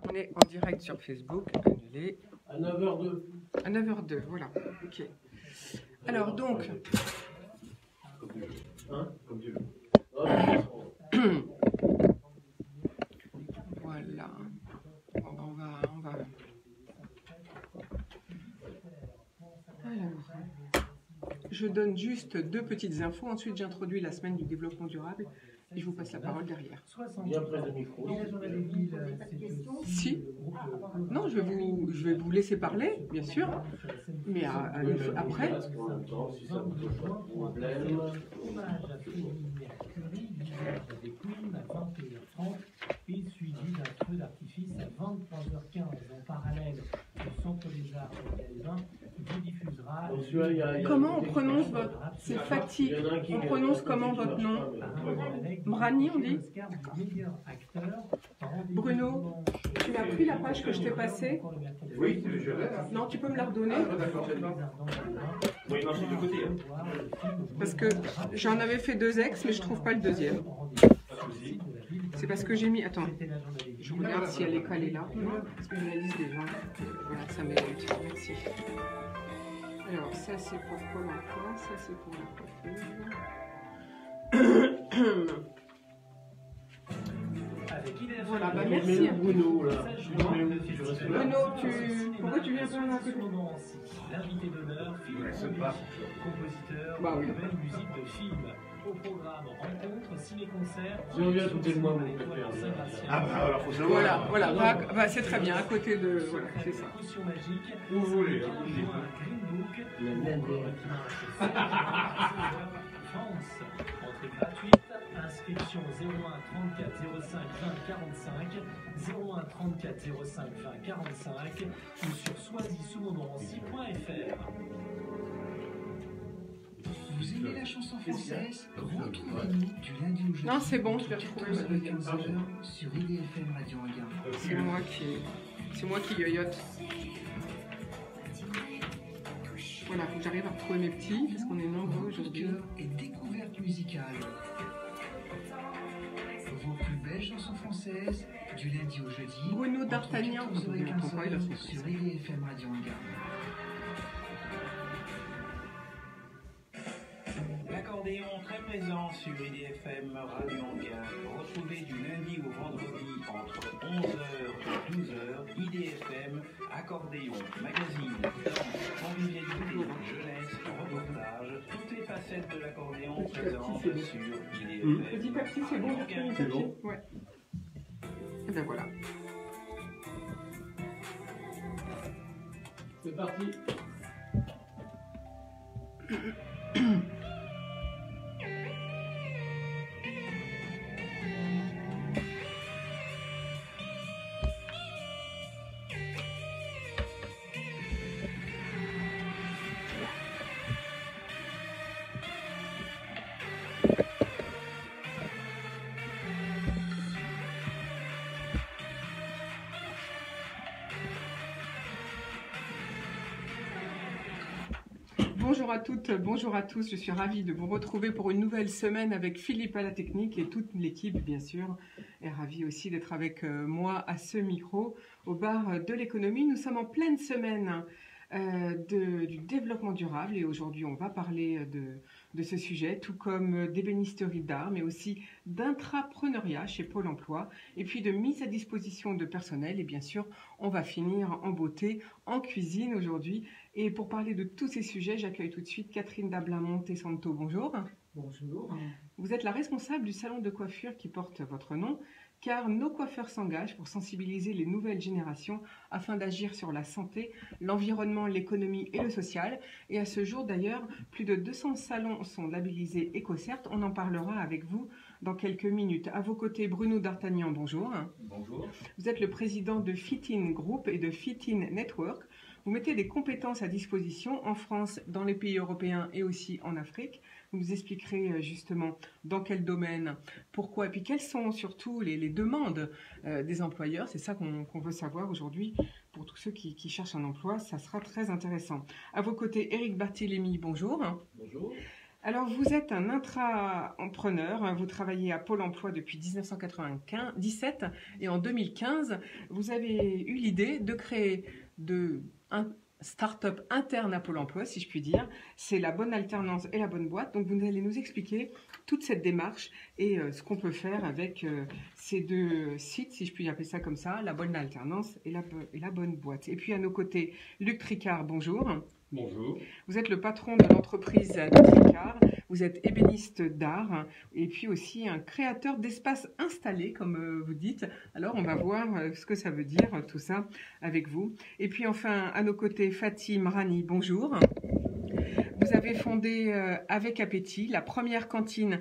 On est en direct sur Facebook. Annulé. À 9h02. À 9h02, voilà. Ok. Alors donc. Hein? Comme Dieu. Voilà. Bon, ben, on va. Alors, je donne juste deux petites infos. Ensuite, j'introduis la semaine du développement durable et je vous passe la parole derrière. Bien près du micro. Si. Non, je vais vous laisser parler, bien sûr. Mais après. Parce qu'en même temps, si ça vous pose pas de problème. Hommage à Freddie Mercury, visage des Queen à 21h30 et suivi d'un feu d'artifice à 23h15. En parallèle, le Centre des Arts de Calvin vous diffusera. Comment on prononce votre... C'est Fatih. On prononce comment votre nom? Brani, on dit? Bruno, tu m'as pris la page que je t'ai passée? Oui, je l'ai. Non, tu peux me la redonner? Ah, d'accord, c'est bon. Oui, non, c'est de côté. Parce que j'en avais fait 2 ex, mais je trouve pas le deuxième. C'est parce que j'ai mis... Attends, je regarde si elle est calée là. Non, parce que j'ai la liste des gens. Voilà, ça m'évite. Merci. Alors, ça c'est pour Pôle emploi, ça c'est pour la coiffure. Voilà, bah merci. Bruno, là. Bruno, pourquoi tu viens pas là? L'invité d'honneur, compositeur, Bah oui. nouvelle musique de film. Au programme rencontres, ciné-concerts. Si on vient tout est loin, Ah bah alors faut savoir. Voilà, bah, c'est très bien, à côté de... Voilà, c'est ça. Potion magique. Où vous voulez. Green Book. France. Entrée gratuite. Inscription 01 34 05 20 45. 01 34 05 20 45. Ou sur soisy-sous-montmorency.fr. Vous aimez la chanson française? Retrouvez-nous du lundi au jeudi. Non, c'est bon, je l'ai retrouvé. 14h-15h sur IDFM Radio Anguin. C'est moi qui yoyote. Voilà, faut que j'arrive à retrouver mes petits, parce qu'on est nombreux aujourd'hui. Et découverte musicale. Vos plus belles chansons françaises, du lundi au jeudi. Bruno D'Artagnan, entre 14h et on comprend pas, il a son 15h sur IDFM Radio Anguin. L'accordéon très présent sur IDFM Radio Anguin. Retrouvez du lundi au vendredi entre 11h et 12h. IDFM, accordéon, magazine, danse, convivialité, jeunesse, reportage. Toutes les facettes de l'accordéon présentes sur IDFM. Petit à petit, c'est bon, C'est bon. Ouais. Et ben voilà. C'est parti. Bonjour à toutes, bonjour à tous, je suis ravie de vous retrouver pour une nouvelle semaine avec Philippe à la technique et toute l'équipe bien sûr, et ravie aussi d'être avec moi à ce micro au bar de l'économie. Nous sommes en pleine semaine du développement durable et aujourd'hui on va parler de ce sujet, tout comme d'ébénisterie d'art, mais aussi d'intrapreneuriat chez Pôle emploi, et puis de mise à disposition de personnel, et bien sûr on va finir en beauté, en cuisine aujourd'hui. Et pour parler de tous ces sujets, j'accueille tout de suite Catherine Dablin-Montesanto. Bonjour. Bonjour. Vous êtes la responsable du salon de coiffure qui porte votre nom, car nos coiffeurs s'engagent pour sensibiliser les nouvelles générations afin d'agir sur la santé, l'environnement, l'économie et le social. Et à ce jour d'ailleurs, plus de 200 salons sont labellisés EcoCert. On en parlera avec vous dans quelques minutes. À vos côtés, Bruno D'Artagnan, bonjour. Bonjour. Vous êtes le président de Fit-In Group et de Fit-In Network. Vous mettez des compétences à disposition en France, dans les pays européens et aussi en Afrique. Vous nous expliquerez justement dans quel domaine, pourquoi, et puis quelles sont surtout les demandes des employeurs. C'est ça qu'on veut savoir aujourd'hui pour tous ceux qui cherchent un emploi. Ça sera très intéressant. À vos côtés, Éric Barthélémy, bonjour. Bonjour. Alors, vous êtes un intra-entrepreneur, hein, vous travaillez à Pôle emploi depuis 1997 et en 2015, vous avez eu l'idée de créer un start-up interne à Pôle emploi, si je puis dire. C'est la bonne alternance et la bonne boîte. Donc, vous allez nous expliquer toute cette démarche et ce qu'on peut faire avec ces deux sites, si je puis appeler ça comme ça, la bonne alternance et la bonne boîte. Et puis, à nos côtés, Luc Tricard, bonjour. Bonjour. Vous êtes le patron de l'entreprise Tricard, vous êtes ébéniste d'art et puis aussi un créateur d'espaces installés, comme vous dites. Alors, on va voir ce que ça veut dire, tout ça, avec vous. Et puis enfin, à nos côtés, Fatim Rani, bonjour. Vous avez fondé avec Appétit la première cantine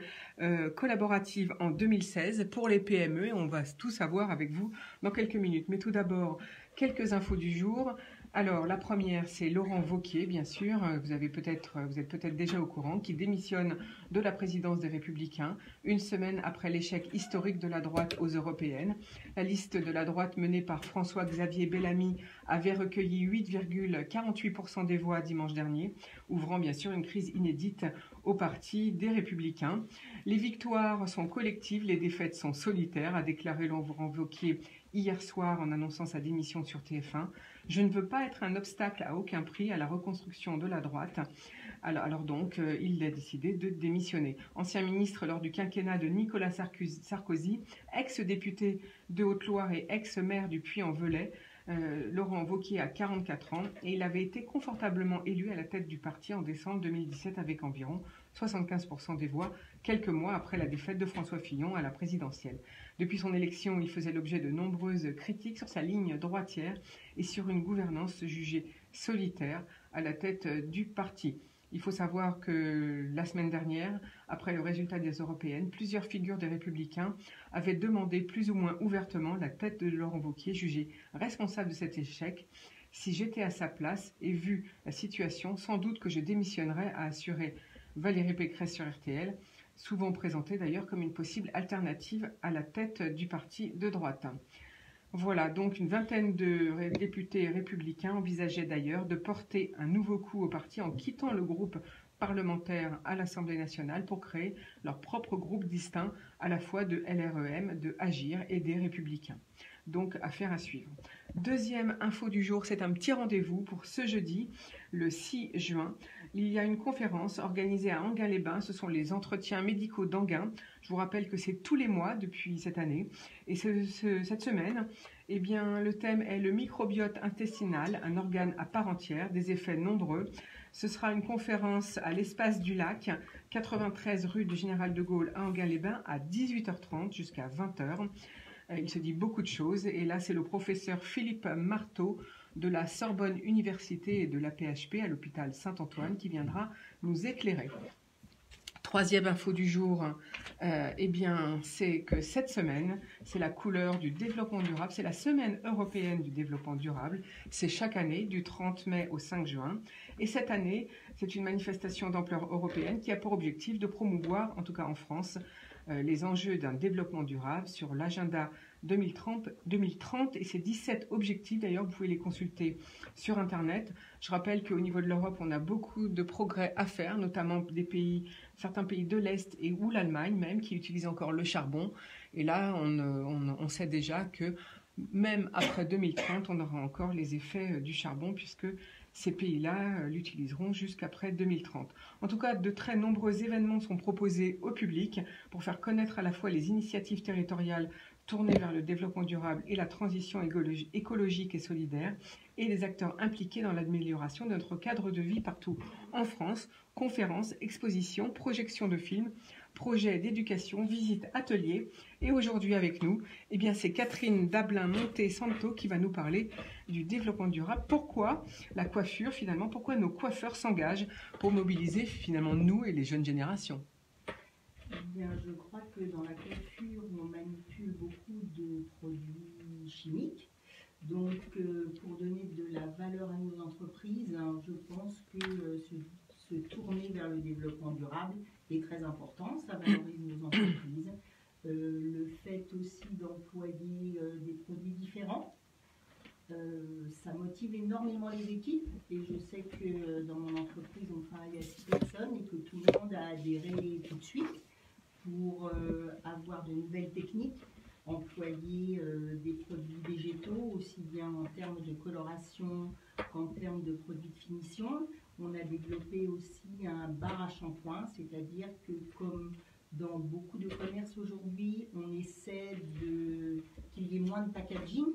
collaborative en 2016 pour les PME et on va tout savoir avec vous dans quelques minutes. Mais tout d'abord, quelques infos du jour. Alors, la première, c'est Laurent Wauquiez, bien sûr, vous êtes peut-être déjà au courant, qui démissionne de la présidence des Républicains, une semaine après l'échec historique de la droite aux européennes. La liste de la droite menée par François-Xavier Bellamy avait recueilli 8,48% des voix dimanche dernier, ouvrant bien sûr une crise inédite au parti des Républicains. Les victoires sont collectives, les défaites sont solitaires, a déclaré Laurent Wauquiez hier soir en annonçant sa démission sur TF1. Je ne veux pas être un obstacle à aucun prix à la reconstruction de la droite. Alors donc, il a décidé de démissionner. Ancien ministre lors du quinquennat de Nicolas Sarkozy, ex-député de Haute-Loire et ex-maire du Puy-en-Velay, Laurent Wauquiez a 44 ans et il avait été confortablement élu à la tête du parti en décembre 2017 avec environ 75% des voix, quelques mois après la défaite de François Fillon à la présidentielle. Depuis son élection, il faisait l'objet de nombreuses critiques sur sa ligne droitière et sur une gouvernance jugée solitaire à la tête du parti. Il faut savoir que la semaine dernière, après le résultat des européennes, plusieurs figures des Républicains avaient demandé plus ou moins ouvertement la tête de Laurent Wauquiez, jugé responsable de cet échec. Si j'étais à sa place et vu la situation, sans doute que je démissionnerais, a assuré Valérie Pécresse sur RTL, souvent présentée d'ailleurs comme une possible alternative à la tête du parti de droite. Voilà, donc une vingtaine de députés républicains envisageaient d'ailleurs de porter un nouveau coup au parti en quittant le groupe parlementaire à l'Assemblée nationale pour créer leur propre groupe distinct à la fois de LREM, de Agir et des Républicains. Donc, affaire à suivre. Deuxième info du jour, c'est un petit rendez-vous pour ce jeudi, le 6 juin. Il y a une conférence organisée à Enghien-les-Bains. Ce sont les entretiens médicaux d'Enghien. Je vous rappelle que c'est tous les mois depuis cette année. Et cette semaine, eh bien, le thème est le microbiote intestinal, un organe à part entière, des effets nombreux. Ce sera une conférence à l'Espace du Lac, 93 rue du Général de Gaulle à Enghien-les-Bains à 18h30 jusqu'à 20h. Il se dit beaucoup de choses et là c'est le professeur Philippe Marteau de la Sorbonne Université et de la PHP à l'hôpital Saint-Antoine qui viendra nous éclairer. Troisième info du jour, eh bien, c'est que cette semaine, c'est la couleur du développement durable, c'est la semaine européenne du développement durable, c'est chaque année du 30 mai au 5 juin. Et cette année, c'est une manifestation d'ampleur européenne qui a pour objectif de promouvoir, en tout cas en France, les enjeux d'un développement durable sur l'agenda 2030 et ces 17 objectifs, d'ailleurs, vous pouvez les consulter sur Internet. Je rappelle qu'au niveau de l'Europe, on a beaucoup de progrès à faire, notamment certains pays de l'Est et ou l'Allemagne même, qui utilisent encore le charbon. Et là, on sait déjà que même après 2030, on aura encore les effets du charbon, puisque ces pays-là l'utiliseront jusqu'après 2030. En tout cas, de très nombreux événements sont proposés au public pour faire connaître à la fois les initiatives territoriales tournées vers le développement durable et la transition écologique et solidaire, et les acteurs impliqués dans l'amélioration de notre cadre de vie partout en France. Conférences, expositions, projections de films, projets d'éducation, visites, ateliers. Et aujourd'hui avec nous, eh bien, c'est Catherine Dablin-Monté-Santo qui va nous parler du développement durable. Pourquoi la coiffure finalement? Pourquoi nos coiffeurs s'engagent pour mobiliser finalement nous et les jeunes générations? Eh bien, je crois que dans la coiffure, on manipule beaucoup de produits chimiques. Donc, pour donner de la valeur à nos entreprises, je pense que se tourner vers le développement durable est très important. Ça valorise nos entreprises. Le fait aussi d'employer des produits différents, Ça motive énormément les équipes et je sais que dans mon entreprise, on travaille à 6 personnes et que tout le monde a adhéré tout de suite pour avoir de nouvelles techniques, employer des produits végétaux, aussi bien en termes de coloration qu'en termes de produits de finition. On a développé aussi un bar à shampoing, c'est-à-dire que comme dans beaucoup de commerces aujourd'hui, on essaie qu'il y ait moins de packaging.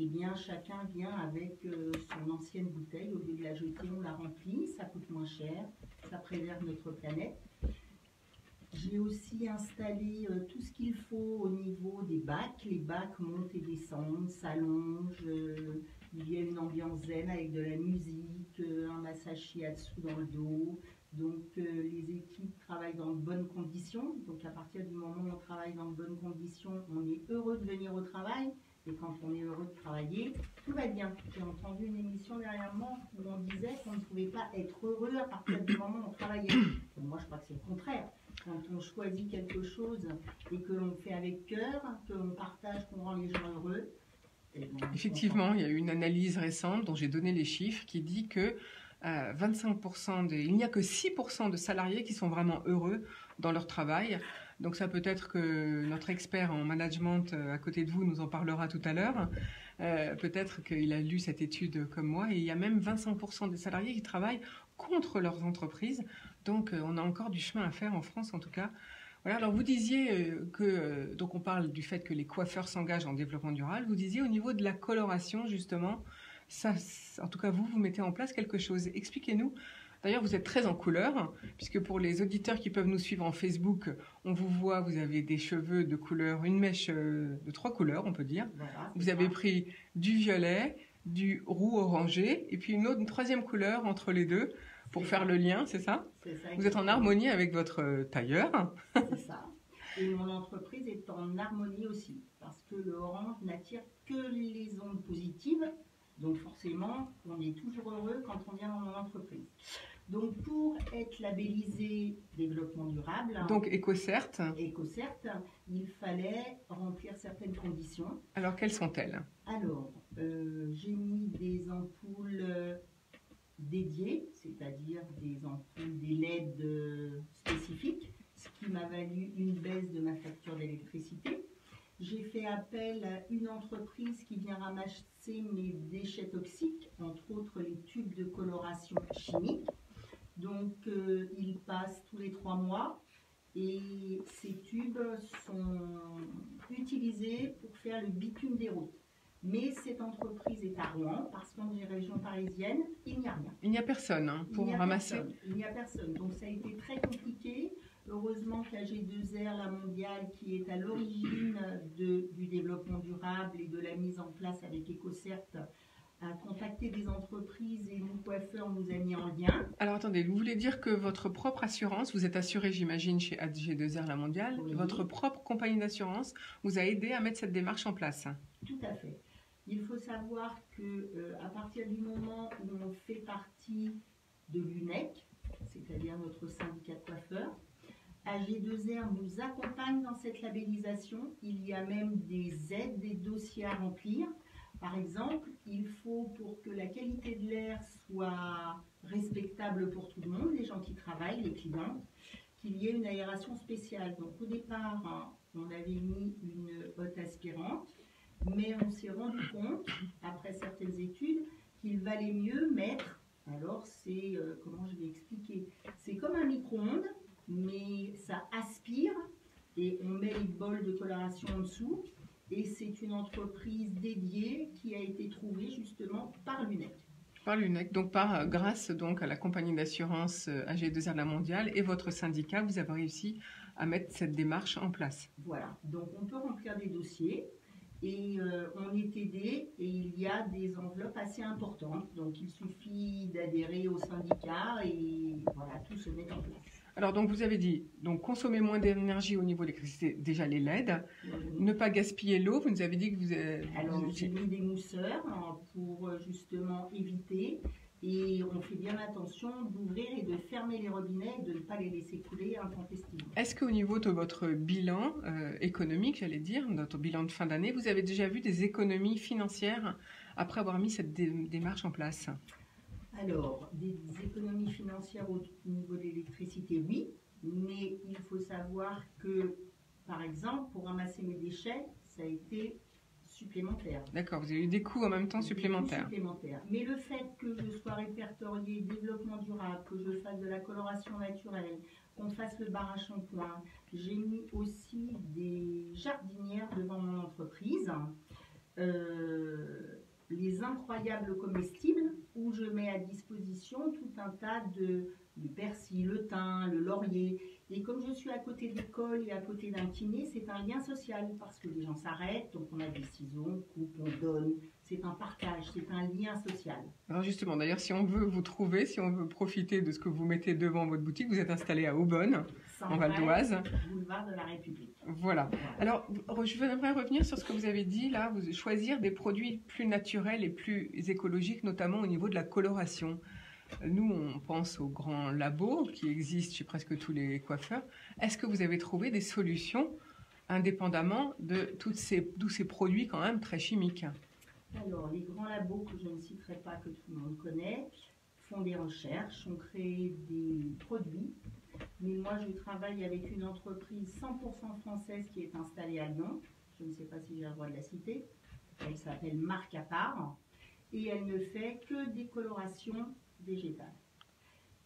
Eh bien, chacun vient avec son ancienne bouteille. Au lieu de la jeter, on la remplit. Ça coûte moins cher. Ça préserve notre planète. J'ai aussi installé tout ce qu'il faut au niveau des bacs. Les bacs montent et descendent, s'allongent. Il y a une ambiance zen avec de la musique, un massage shiatsu dans le dos. Donc, les équipes travaillent dans de bonnes conditions. Donc, à partir du moment où on travaille dans de bonnes conditions, on est heureux de venir au travail. Et quand on est heureux de travailler, tout va bien. J'ai entendu une émission derrière moi où on disait qu'on ne pouvait pas être heureux à partir du moment où on travaillait. Et moi, je crois que c'est le contraire. Quand on choisit quelque chose et que l'on fait avec cœur, que l'on partage, qu'on rend les gens heureux. Effectivement, il y a eu une analyse récente dont j'ai donné les chiffres qui dit que 25% il n'y a que 6% de salariés qui sont vraiment heureux dans leur travail. Donc ça peut être que notre expert en management à côté de vous nous en parlera tout à l'heure. Peut-être qu'il a lu cette étude comme moi. Et il y a même 25% des salariés qui travaillent contre leurs entreprises. Donc on a encore du chemin à faire en France en tout cas. Voilà, alors vous disiez que, donc on parle du fait que les coiffeurs s'engagent en développement durable. Vous disiez au niveau de la coloration justement, ça, en tout cas vous mettez en place quelque chose. Expliquez-nous. D'ailleurs, vous êtes très en couleur, puisque pour les auditeurs qui peuvent nous suivre en Facebook, on vous voit, vous avez des cheveux de couleur, une mèche de 3 couleurs, on peut dire. Voilà, vous avez pris du violet, du roux orangé, et puis une troisième couleur entre les deux, pour faire le lien, c'est ça? C'est ça. Vous êtes en harmonie avec votre tailleur. C'est ça. Et mon entreprise est en harmonie aussi, parce que le orange n'attire que les ondes positives. Donc forcément, on est toujours heureux quand on vient dans mon entreprise. Donc pour être labellisé développement durable, donc EcoCert, il fallait remplir certaines conditions. Alors quelles sont-elles? Alors, j'ai mis des ampoules dédiées, c'est-à-dire des ampoules, des LED spécifiques, ce qui m'a valu une baisse de ma facture d'électricité. J'ai fait appel à une entreprise qui vient ramasser mes déchets toxiques, entre autres les tubes de coloration chimique. Donc, ils passent tous les 3 mois et ces tubes sont utilisés pour faire le bitume des routes. Mais cette entreprise est à Rouen, parce qu'en région parisienne, il n'y a rien. Il n'y a personne pour ramasser. Il n'y a personne. Donc, ça a été très compliqué. Heureusement qu'AG2R, la mondiale, qui est à l'origine du développement durable et de la mise en place avec EcoCert, a contacté des entreprises et mon coiffeur nous a mis en lien. Alors attendez, vous voulez dire que votre propre assurance, vous êtes assuré j'imagine chez AG2R la mondiale, Oui. Votre propre compagnie d'assurance vous a aidé à mettre cette démarche en place? Tout à fait. Il faut savoir que à partir du moment où on fait partie de l'UNEC, c'est-à-dire notre syndicat de coiffeurs, AG2R nous accompagne dans cette labellisation. Il y a même des aides, des dossiers à remplir. Par exemple, il faut, pour que la qualité de l'air soit respectable pour tout le monde, les gens qui travaillent, les clients, qu'il y ait une aération spéciale. Donc au départ, on avait mis une hotte aspirante, mais on s'est rendu compte, après certaines études, qu'il valait mieux mettre, alors c'est, comment je vais expliquer, c'est comme un micro-ondes, mais ça aspire et on met les bols de coloration en dessous. Et c'est une entreprise dédiée qui a été trouvée justement par l'UNEC. Par l'UNEC, donc grâce donc à la compagnie d'assurance AG2R la mondiale et votre syndicat, vous avez réussi à mettre cette démarche en place. Voilà, donc on peut remplir des dossiers et on est aidé et il y a des enveloppes assez importantes. Donc il suffit d'adhérer au syndicat et voilà, tout se met en place. Alors donc vous avez dit, donc consommer moins d'énergie au niveau de l'électricité, déjà les LED, ne pas gaspiller l'eau, vous nous avez dit que vous avez... Alors j'ai mis des mousseurs pour justement éviter. Et on fait bien attention d'ouvrir et de fermer les robinets et de ne pas les laisser couler intempestivement. Est-ce qu'au niveau de votre bilan économique, j'allais dire, notre bilan de fin d'année, vous avez déjà vu des économies financières après avoir mis cette démarche en place? Alors, des économies financières au niveau de l'électricité, oui, mais il faut savoir que, par exemple, pour ramasser mes déchets, ça a été supplémentaire. D'accord, vous avez eu des coûts en même temps supplémentaires. Mais le fait que je sois répertoriée développement durable, que je fasse de la coloration naturelle, qu'on fasse le bar à shampoing, j'ai mis aussi des jardinières devant mon entreprise, les incroyables comestibles, où je mets à disposition tout un tas de persil, le thym, le laurier. Et comme je suis à côté de l'école et à côté d'un kiné, c'est un lien social parce que les gens s'arrêtent, donc on a des ciseaux, on coupe, on donne. C'est un partage, c'est un lien social. Alors justement, d'ailleurs, si on veut vous trouver, si on veut profiter de ce que vous mettez devant votre boutique, vous êtes installé à Aubonne, en Val d'Oise. Boulevard de la République. Voilà. Alors, je voudrais revenir sur ce que vous avez dit là, vous choisir des produits plus naturels et plus écologiques, notamment au niveau de la coloration. Nous, on pense aux grands labos qui existent chez presque tous les coiffeurs. Est-ce que vous avez trouvé des solutions indépendamment de tous ces produits quand même très chimiques? Alors, les grands labos que je ne citerai pas, que tout le monde connaît, font des recherches, ont créé des produits. Mais moi, je travaille avec une entreprise 100% française qui est installée à Lyon. Je ne sais pas si j'ai le droit de la citer. Elle s'appelle Marque à part. Et elle ne fait que des colorations végétales.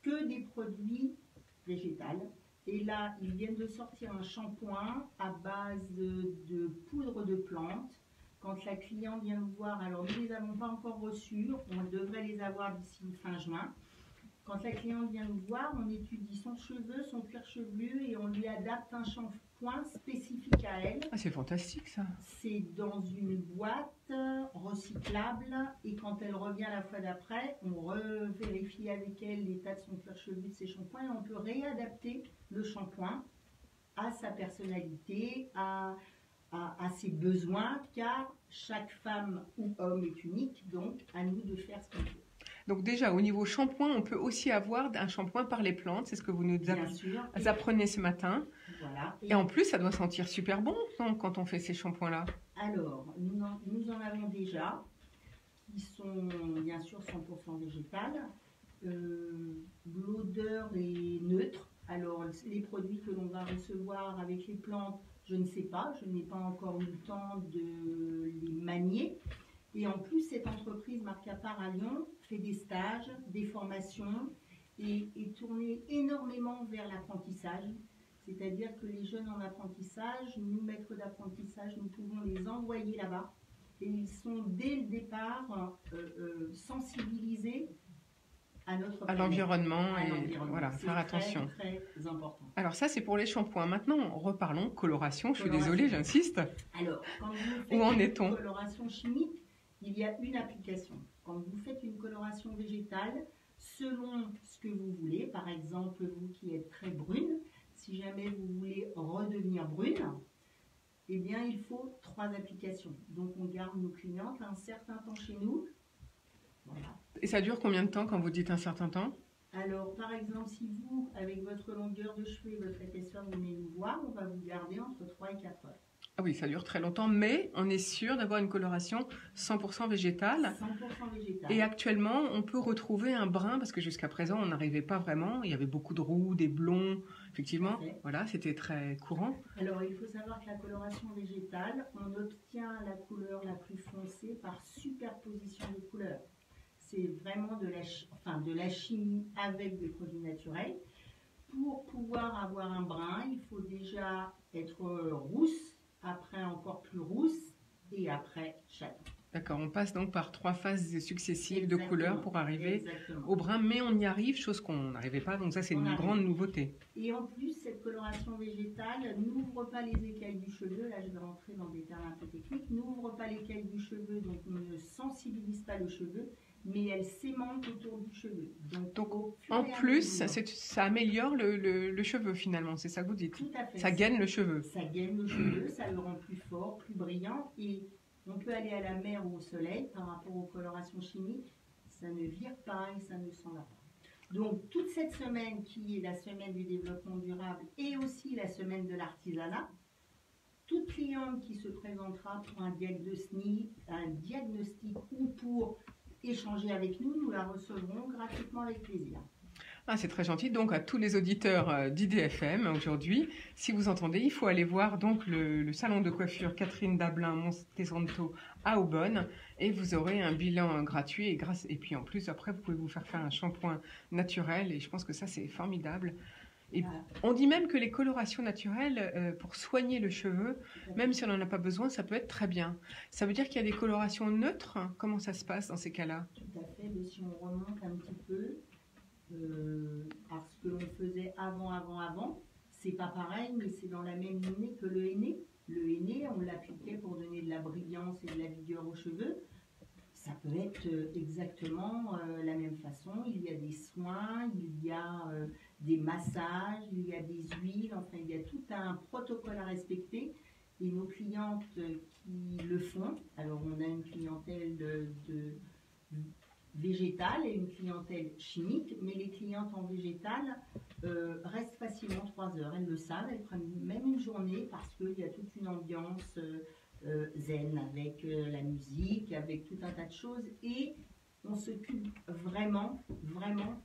Que des produits végétales. Et là, ils viennent de sortir un shampoing à base de poudre de plantes. Quand la cliente vient nous voir, alors nous ne les avons pas encore reçus, on devrait les avoir d'ici fin juin. Quand la cliente vient nous voir, on étudie son cheveu, son cuir chevelu et on lui adapte un shampoing spécifique à elle. Ah, c'est fantastique ça. C'est dans une boîte recyclable et quand elle revient la fois d'après, on revérifie avec elle l'état de son cuir chevelu, de ses shampoings et on peut réadapter le shampoing à sa personnalité, à ses besoins, car chaque femme ou homme est unique, donc à nous de faire ce qu'on veut. Donc déjà, au niveau shampoing, on peut aussi avoir un shampoing par les plantes, c'est ce que vous nous apprenez ce matin. Voilà. Et en plus, ça doit sentir super bon non, quand on fait ces shampoings-là. Alors, nous en avons déjà, qui sont bien sûr 100% végétales. L'odeur est neutre. Alors, les produits que l'on va recevoir avec les plantes, je ne sais pas, je n'ai pas encore eu le temps de les manier. Et en plus, cette entreprise Marque à part à Lyon fait des stages, des formations et est tournée énormément vers l'apprentissage. C'est-à-dire que les jeunes en apprentissage, nous, maîtres d'apprentissage, nous pouvons les envoyer là-bas. Et ils sont dès le départ sensibilisés à l'environnement et voilà, faire attention. C'est très important. Alors ça, c'est pour les shampoings. Maintenant, reparlons coloration. Je suis désolée, j'insiste. Alors, quand vous faites où en est-on? Une coloration chimique, il y a une application. Quand vous faites une coloration végétale, selon ce que vous voulez, par exemple, vous qui êtes très brune, si jamais vous voulez redevenir brune, eh bien, il faut 3 applications. Donc, on garde nos clientes un certain temps chez nous. Voilà. Et ça dure combien de temps quand vous dites un certain temps? Alors, par exemple, si vous, avec votre longueur de cheveux et votre épaisseur, vous venez nous voir, on va vous garder entre 3 et 4 heures. Ah oui, ça dure très longtemps, mais on est sûr d'avoir une coloration 100% végétale. 100% végétale. Et actuellement, on peut retrouver un brun, parce que jusqu'à présent, on n'arrivait pas vraiment. Il y avait beaucoup de roux, des blonds, effectivement. Voilà, c'était très courant. Alors, il faut savoir que la coloration végétale, on obtient la couleur la plus foncée par superposition de couleurs. C'est vraiment de la chimie avec des produits naturels. Pour pouvoir avoir un brun, il faut déjà être rousse, après encore plus rousse et après châtain. D'accord, on passe donc par 3 phases successives de couleurs pour arriver au brun, mais on y arrive, chose qu'on n'arrivait pas, donc ça c'est une grande nouveauté. Et en plus, cette coloration végétale n'ouvre pas les écailles du cheveu, là je vais rentrer dans des termes un peu techniques, n'ouvre pas les écailles du cheveu, donc ne sensibilise pas le cheveu, mais elle s'aimante autour du cheveu. Donc en plus, ça améliore le cheveu finalement, c'est ça que vous dites? Tout à fait. Ça gaine le cheveu. Ça gaine le cheveu, ça le rend plus fort, plus brillant, et on peut aller à la mer ou au soleil par rapport aux colorations chimiques. ça ne vire pas et ça ne s'en va pas. Donc toute cette semaine qui est la semaine du développement durable et aussi la semaine de l'artisanat, toute cliente qui se présentera pour un diagnostic ou pour échanger avec nous, nous la recevrons gratuitement avec plaisir. Ah, c'est très gentil. Donc, à tous les auditeurs d'IDFM aujourd'hui, si vous entendez, il faut aller voir donc le salon de coiffure Catherine Dablin Montesanto à Aubonne et vous aurez un bilan gratuit et puis en plus après vous pouvez vous faire un shampoing naturel et je pense que ça c'est formidable. Et on dit même que les colorations naturelles pour soigner le cheveu, même si on n'en a pas besoin, ça peut être très bien. Ça veut dire qu'il y a des colorations neutres. Comment ça se passe dans ces cas-là? Tout à fait. Mais si on remonte un petit peu. Alors ce que l'on faisait avant, c'est pas pareil, mais c'est dans la même lignée que le henné. Le henné, on l'appliquait pour donner de la brillance et de la vigueur aux cheveux. Ça peut être exactement la même façon. Il y a des soins, il y a des massages, il y a des huiles, enfin il y a tout un protocole à respecter. Et nos clientes qui le font, alors on a une clientèle de végétale et une clientèle chimique, mais les clientes en végétal restent facilement 3 heures. Elles le savent, elles prennent même une journée parce qu'il y a toute une ambiance zen avec la musique, avec tout un tas de choses et on s'occupe vraiment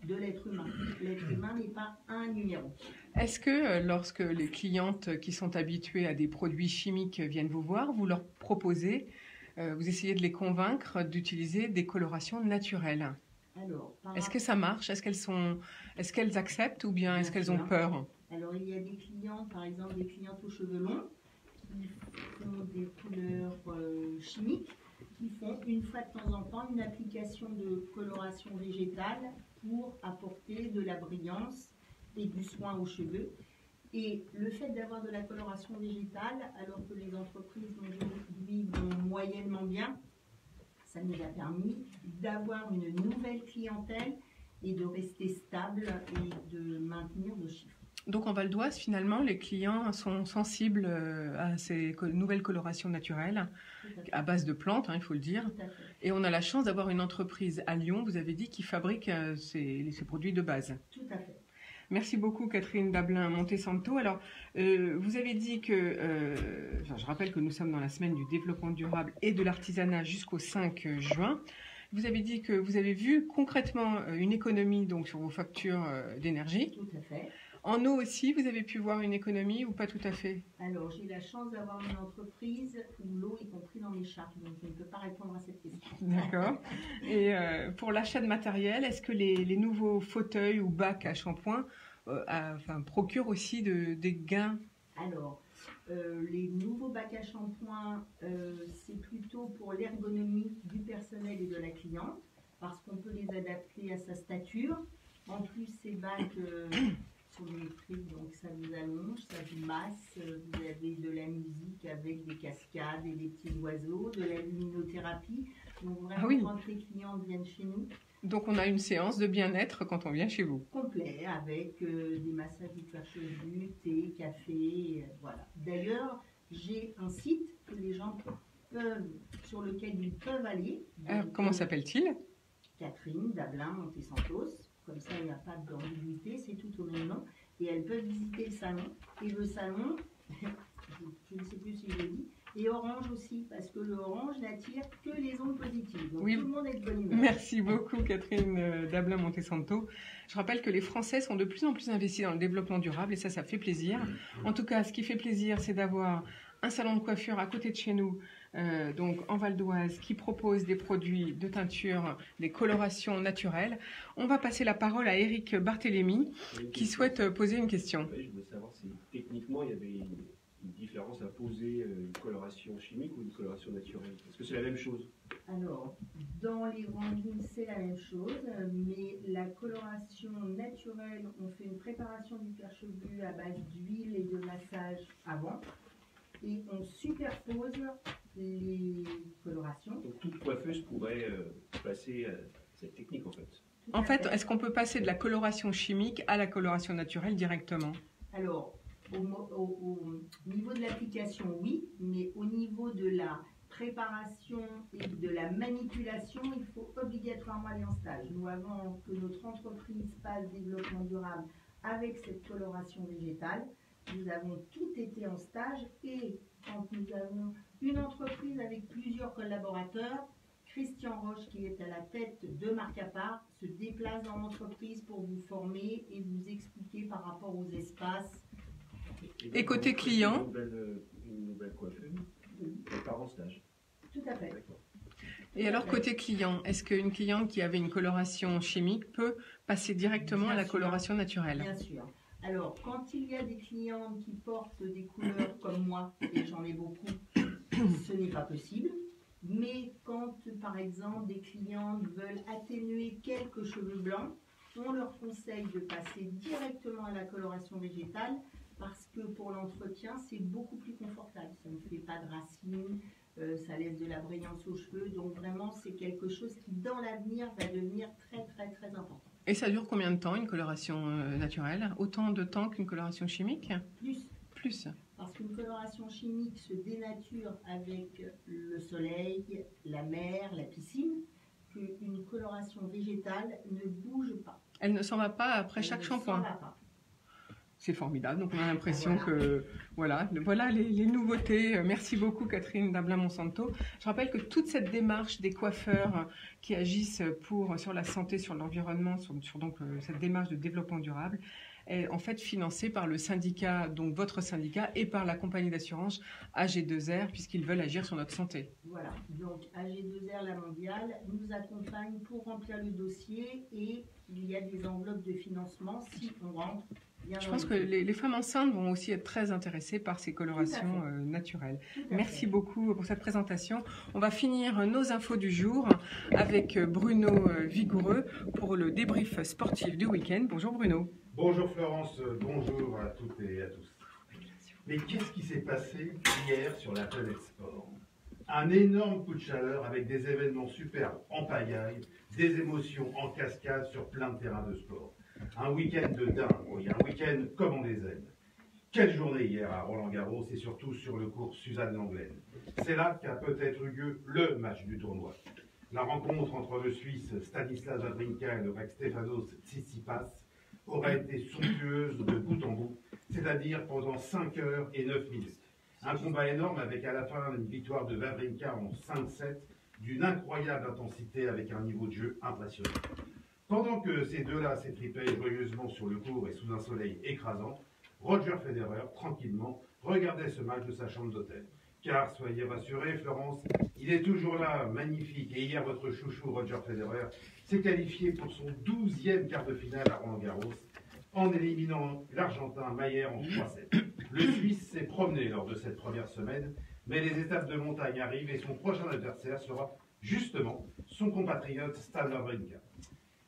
de l'être humain. L'être humain n'est pas un numéro. Est-ce que lorsque les clientes qui sont habituées à des produits chimiques viennent vous voir, vous leur proposez vous essayez de les convaincre d'utiliser des colorations naturelles? Est-ce que ça marche? Est-ce qu'elles acceptent ou bien est-ce qu'elles ont peur? Alors, il y a des clientes, par exemple des clientes aux cheveux longs, qui font des couleurs chimiques, qui font une fois de temps en temps une application de coloration végétale pour apporter de la brillance et du soin aux cheveux. Et le fait d'avoir de la coloration végétale, alors que les entreprises aujourd'hui vont moyennement bien, ça nous a permis d'avoir une nouvelle clientèle et de rester stable et de maintenir nos chiffres. Donc en Val d'Oise, finalement, les clients sont sensibles à ces nouvelles colorations naturelles, à base de plantes, il faut le dire. Et on a la chance d'avoir une entreprise à Lyon, vous avez dit, qui fabrique ces produits de base. Tout à fait. Merci beaucoup Catherine Dablin Montesanto. Alors, vous avez dit que, je rappelle que nous sommes dans la semaine du développement durable et de l'artisanat jusqu'au 5 juin. Vous avez dit que vous avez vu concrètement une économie donc, sur vos factures d'énergie. Tout à fait. En eau aussi, vous avez pu voir une économie ou pas tout à fait? Alors, j'ai la chance d'avoir une entreprise où l'eau est compris dans mes charges, donc je ne peux pas répondre à cette question. D'accord. Et pour l'achat de matériel, est-ce que les nouveaux fauteuils ou bacs à shampoing procurent aussi des gains? Alors, les nouveaux bacs à shampoing, c'est plutôt pour l'ergonomie du personnel et de la cliente, parce qu'on peut les adapter à sa stature. En plus, ces bacs sont électriques, donc ça vous allonge, ça vous masse, vous avez de la musique avec des cascades et des petits oiseaux, de la luminothérapie. Donc vraiment, quand les clients viennent chez nous, donc on a une séance de bien-être quand on vient chez vous. Complet, avec des massages du cuir chevelu, thé, café, voilà. D'ailleurs, j'ai un site que les gens sur lequel ils peuvent aller. Alors, comment s'appelle-t-il? Catherine Dablin Montesanto. Comme ça, il n'y a pas d'ambiguïté, c'est tout au même nom. Et elles peuvent visiter le salon. Et le salon, je ne sais plus si je l'ai dit, et orange aussi, parce que le orange n'attire que les ondes positives. Donc tout le monde est de bonne humeur. Merci beaucoup Catherine Dablin Montesanto. Je rappelle que les Français sont de plus en plus investis dans le développement durable et ça fait plaisir. En tout cas, ce qui fait plaisir, c'est d'avoir un salon de coiffure à côté de chez nous, donc en Val d'Oise, qui propose des produits de teinture, des colorations naturelles. On va passer la parole à Eric Barthélémy, qui souhaite poser une question. Oui, je voulais savoir si techniquement il y avait une différence à poser, une coloration chimique ou une coloration naturelle. Est-ce que c'est la même chose? Alors, dans les grandes lignes, c'est la même chose, mais la coloration naturelle, on fait une préparation du cuir chevelu à base d'huile et de massage avant. Et on superpose les colorations. Donc toute coiffeuse pourrait passer à cette technique en fait. En fait, est-ce qu'on peut passer de la coloration chimique à la coloration naturelle directement? Alors, au niveau de l'application, oui, mais au niveau de la préparation et de la manipulation, il faut obligatoirement aller en stage. Nous, avant que notre entreprise passe développement durable avec cette coloration végétale, nous avons tout été en stage et quand nous avons une entreprise avec plusieurs collaborateurs, Christian Roche, qui est à la tête de Marcapar, se déplace dans l'entreprise pour vous former et vous expliquer par rapport aux espaces. Et côté client, une nouvelle coiffeuse, elle part en stage. Tout à fait. D'accord. et alors côté client, est-ce qu'une cliente qui avait une coloration chimique peut passer directement à la coloration naturelle? Bien sûr. Alors, quand il y a des clientes qui portent des couleurs comme moi, et j'en ai beaucoup, ce n'est pas possible. Mais quand, par exemple, des clientes veulent atténuer quelques cheveux blancs, on leur conseille de passer directement à la coloration végétale parce que pour l'entretien, c'est beaucoup plus confortable. Ça ne fait pas de racines, ça laisse de la brillance aux cheveux. Donc vraiment, c'est quelque chose qui, dans l'avenir, va devenir très, très, très important. Et ça dure combien de temps une coloration naturelle? Autant de temps qu'une coloration chimique? Plus. Parce qu'une coloration chimique se dénature avec le soleil, la mer, la piscine, qu'une coloration végétale ne bouge pas. Elle ne s'en va pas après chaque shampoing? C'est formidable, donc on a l'impression que voilà les nouveautés. Merci beaucoup Catherine Dablin-Monsanto. Je rappelle que toute cette démarche des coiffeurs qui agissent sur la santé, sur l'environnement, sur donc cette démarche de développement durable est en fait financée par le syndicat, donc votre syndicat, et par la compagnie d'assurance AG2R, puisqu'ils veulent agir sur notre santé. Voilà, donc AG2R, la mondiale, nous accompagne pour remplir le dossier et il y a des enveloppes de financement si on rentre. Je pense que les femmes enceintes vont aussi être très intéressées par ces colorations naturelles. Merci beaucoup pour cette présentation. On va finir nos infos du jour avec Bruno Vigoureux pour le débrief sportif du week-end. Bonjour Bruno. Bonjour Florence, bonjour à toutes et à tous. Mais qu'est-ce qui s'est passé hier sur la planète sport? Un énorme coup de chaleur avec des événements superbes en pagaille, des émotions en cascade sur plein de terrains de sport. Un week-end de dingue, oui, un week-end comme on les aime. Quelle journée hier à Roland-Garros et surtout sur le cours Suzanne Lenglen. C'est là qu'a peut-être eu lieu le match du tournoi. La rencontre entre le Suisse Stanislas Wawrinka et le Grec Stefanos Tsitsipas aurait été somptueuse de bout en bout, c'est-à-dire pendant 5 heures et 9 minutes. Un combat énorme avec à la fin une victoire de Wawrinka en 5-7 d'une incroyable intensité avec un niveau de jeu impressionnant. Pendant que ces deux-là s'étripaient joyeusement sur le court et sous un soleil écrasant, Roger Federer, tranquillement, regardait ce match de sa chambre d'hôtel. Car, soyez rassurés, Florence, il est toujours là, magnifique. Et hier, votre chouchou Roger Federer s'est qualifié pour son 12e quart de finale à Roland-Garros en éliminant l'Argentin Mayer en 3-7. Le Suisse s'est promené lors de cette première semaine, mais les étapes de montagne arrivent et son prochain adversaire sera justement son compatriote Stan Wawrinka.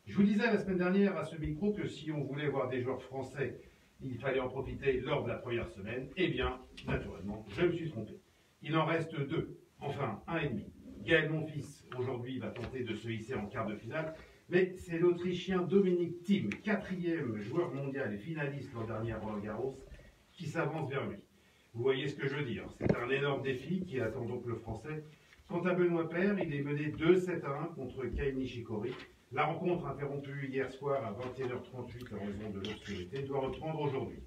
Je vous disais la semaine dernière à ce micro que si on voulait voir des joueurs français, il fallait en profiter lors de la première semaine. Eh bien, naturellement, je me suis trompé. Il en reste 2, enfin 1,5. Gaël Monfils, aujourd'hui, va tenter de se hisser en quart de finale, mais c'est l'Autrichien Dominic Thiem, 4e joueur mondial et finaliste l'an dernier à Roland-Garros, qui s'avance vers lui. Vous voyez ce que je veux dire. C'est un énorme défi qui attend donc le Français. Quant à Benoît Paire, il est mené 2-7-1 contre Kei Nishikori. La rencontre interrompue hier soir à 21h38 en raison de l'obscurité doit reprendre aujourd'hui.